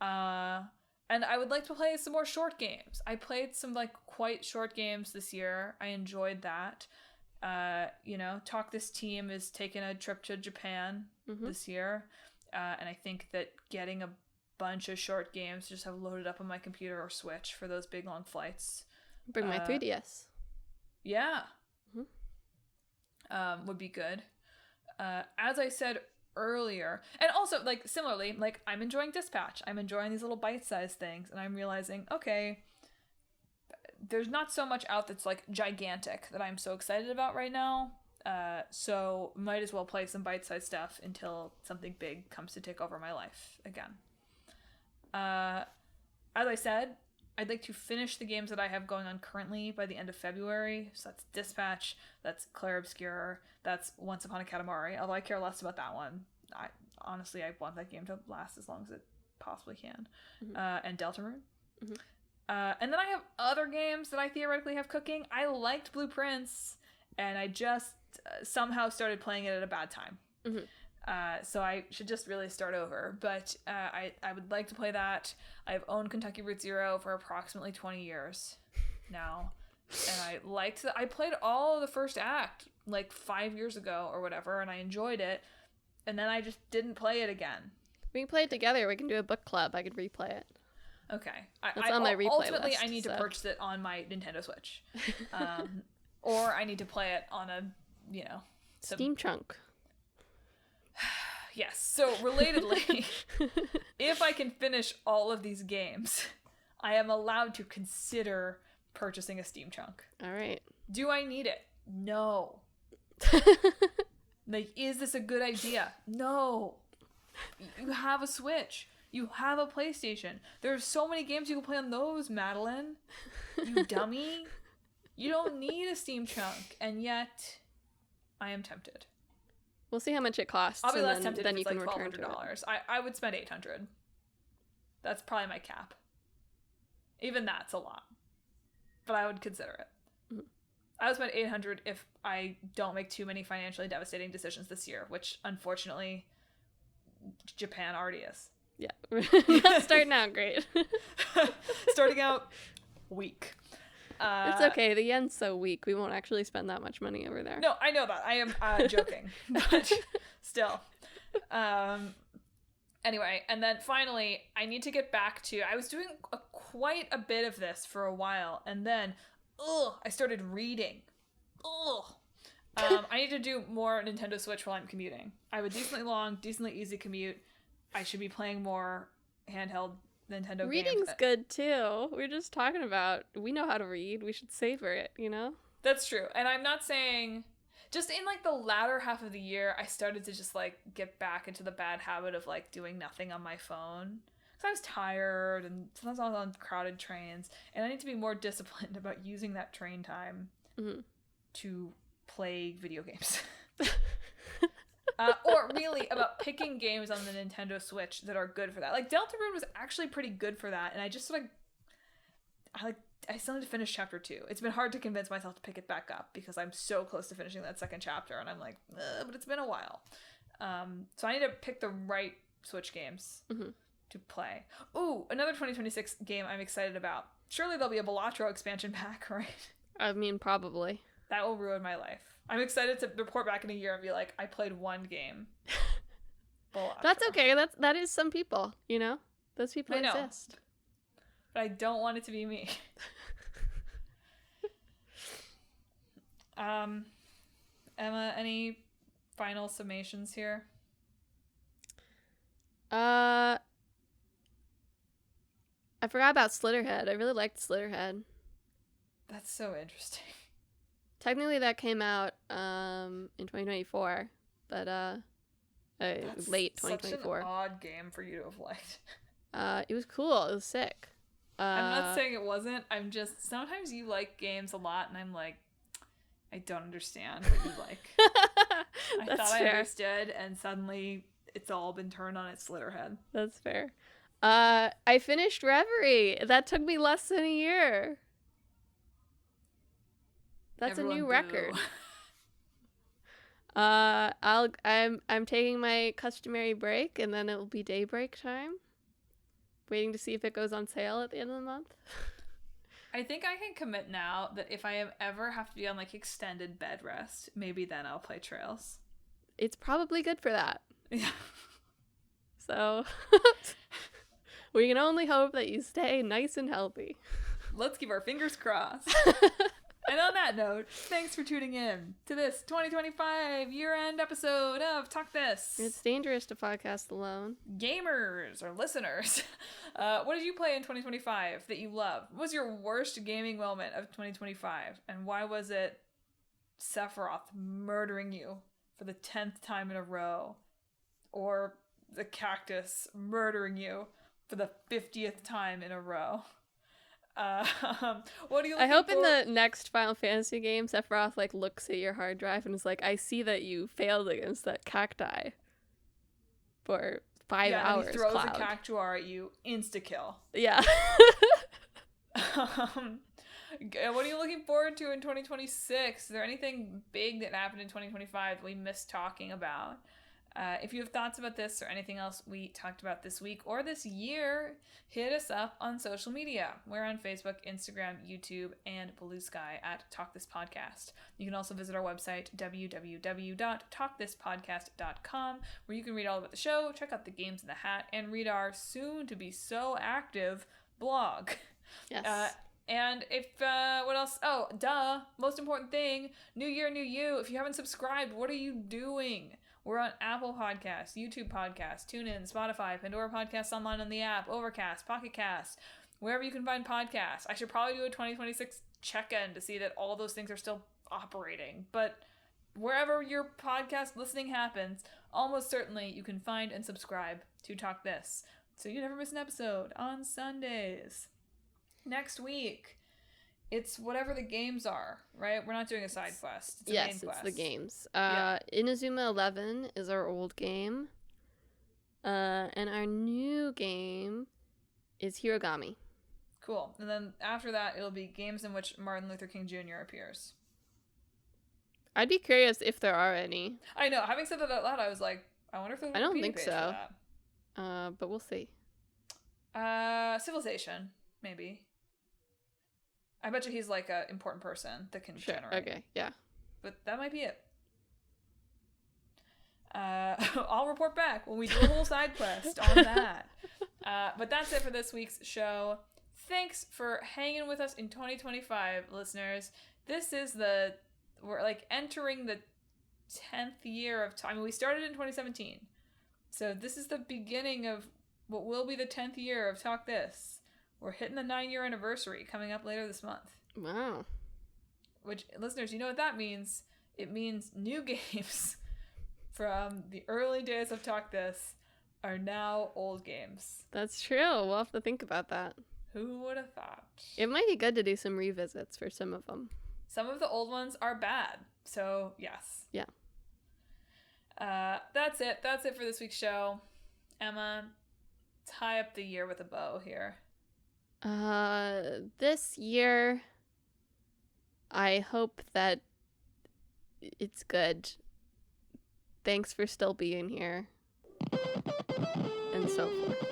And I would like to play some more short games. I played some, like, quite short games this year. I enjoyed that. Talk This Team is taking a trip to Japan this year. And I think that getting a bunch of short games just have loaded up on my computer or Switch for those big long flights. Bring my 3DS. Yeah. Would be good. As I said earlier, and also, like, similarly, like, I'm enjoying Dispatch. I'm enjoying these little bite-sized things, and I'm realizing, okay, there's not so much out that's, like, gigantic that I'm so excited about right now. So might as well play some bite-sized stuff until something big comes to take over my life again. As I said, I'd like to finish the games that I have going on currently by the end of February. So that's Dispatch, that's Clair Obscur, that's Once Upon a Katamari, although I care less about that one. I want that game to last as long as it possibly can. And Deltarune. And then I have other games that I theoretically have cooking. I liked Blueprints, and I just somehow started playing it at a bad time. So I should just really start over. But I would like to play that. I've owned Kentucky Route Zero for approximately 20 years now. And I played all of the first act like 5 years ago or whatever, and I enjoyed it. And then I just didn't play it again. We can play it together. We can do a book club. I could replay it. Okay. It's on my replay ultimately, list, I need to purchase it on my Nintendo Switch. Or I need to play it on a, Steam Trunk. Yes. So, relatedly, if I can finish all of these games, I am allowed to consider purchasing a Steam Trunk. All right. Do I need it? No. Like, is this a good idea? No. You have a Switch. You have a PlayStation. There's so many games you can play on those, Madelyn. You dummy. You don't need a Steam Trunk. And yet, I am tempted. We'll see how much it costs. I'll be less tempted then if you it's can like return to $1,200. I would spend $800. That's probably my cap. Even that's a lot. But I would consider it. Mm-hmm. I would spend $800 if I don't make too many financially devastating decisions this year, which unfortunately Japan already is. Yeah. Starting out great. Starting out weak. It's okay. The yen's so weak. We won't actually spend that much money over there. No, I know that. I am joking. But still. Anyway, and then finally, I need to get back to... I was doing quite a bit of this for a while, and then, I started reading. I need to do more Nintendo Switch while I'm commuting. I have a decently long, decently easy commute. I should be playing more handheld Nintendo games. Reading's good, too. We're just talking about... We know how to read. We should savor it, That's true. And I'm not saying... Just in, like, the latter half of the year, I started to just, like, get back into the bad habit of, like, doing nothing on my phone. Because I was tired, and sometimes I was on crowded trains, and I need to be more disciplined about using that train time to play video games. Or really about picking games on the Nintendo Switch that are good for that. Like, Deltarune was actually pretty good for that, and I just sort of... I still need to finish chapter 2. It's been hard to convince myself to pick it back up because I'm so close to finishing that second chapter, and I'm like, but it's been a while. So I need to pick the right Switch games to play. Ooh, another 2026 game I'm excited about. Surely there'll be a Balatro expansion pack, right? I mean, probably. That will ruin my life. I'm excited to report back in a year and be like, I played one game. Balatro. That's okay. That is some people, Those people exist. But I don't want it to be me. Emma, any final summations here? I forgot about Slitterhead. I really liked Slitterhead. That's so interesting. Technically, that came out in 2024, but late 2024. Such an odd game for you to have liked. It was cool. It was sick. I'm not saying it wasn't. I'm just... Sometimes you like games a lot, and I'm like, I don't understand what you like. I thought I understood, and suddenly it's all been turned on its Slitterhead. That's fair. I finished Reverie. That took me less than a year. That's a new record. I'm taking my customary break, and then it will be daybreak time. Waiting to see if it goes on sale at the end of the month. I think I can commit now that if I ever have to be on like extended bed rest, maybe then I'll play Trails. It's probably good for that. Yeah. So we can only hope that you stay nice and healthy. Let's keep our fingers crossed. And on that note, thanks for tuning in to this 2025 year-end episode of Talk This. It's dangerous to podcast alone. Gamers or listeners, what did you play in 2025 that you love? What was your worst gaming moment of 2025? And why was it Sephiroth murdering you for the 10th time in a row? Or the cactus murdering you for the 50th time in a row? What do you? I hope in the next Final Fantasy game, Sephiroth looks at your hard drive and is like, "I see that you failed against that cacti for 5 hours." And he throws a cactuar at you, insta kill. Yeah. What are you looking forward to in 2026? Is there anything big that happened in 2025 that we missed talking about? If you have thoughts about this or anything else we talked about this week or this year, hit us up on social media. We're on Facebook, Instagram, YouTube, and Blue Sky at Talk This Podcast. You can also visit our website, www.talkthispodcast.com, where you can read all about the show, check out the games in the hat, and read our soon-to-be-so active blog. Yes. And if, what else? Oh, duh. Most important thing, new year, new you. If you haven't subscribed, what are you doing? We're on Apple Podcasts, YouTube Podcasts, TuneIn, Spotify, Pandora Podcasts online on the app, Overcast, Pocket Cast, wherever you can find podcasts. I should probably do a 2026 check-in to see that all those things are still operating. But wherever your podcast listening happens, almost certainly you can find and subscribe to Talk This, so you never miss an episode on Sundays. Next week, it's whatever the games are, right? We're not doing a side quest. It's a main quest. Yes, it's the games. Inazuma 11 is our old game. And our new game is Hirogami. Cool. And then after that, it'll be games in which Martin Luther King Jr. appears. I'd be curious if there are any. I know. Having said that out loud, I was like, I wonder if there's a I don't Wikipedia think page so. for that. But we'll see. Civilization, maybe. I bet you he's like an important person that can generate. Okay, yeah. But that might be it. I'll report back when we do a whole side quest on that. But that's it for this week's show. Thanks for hanging with us in 2025, listeners. This is we're like entering the 10th year of time. I mean, we started in 2017. So this is the beginning of what will be the 10th year of Talk This. We're hitting the 9-year anniversary coming up later this month. Wow. Which, listeners, you know what that means? It means new games from the early days of Talk This are now old games. That's true. We'll have to think about that. Who would have thought? It might be good to do some revisits for some of them. Some of the old ones are bad. So, yes. Yeah. That's it. That's it for this week's show. Emma, tie up the year with a bow here. This year, I hope that it's good. Thanks for still being here. And so forth.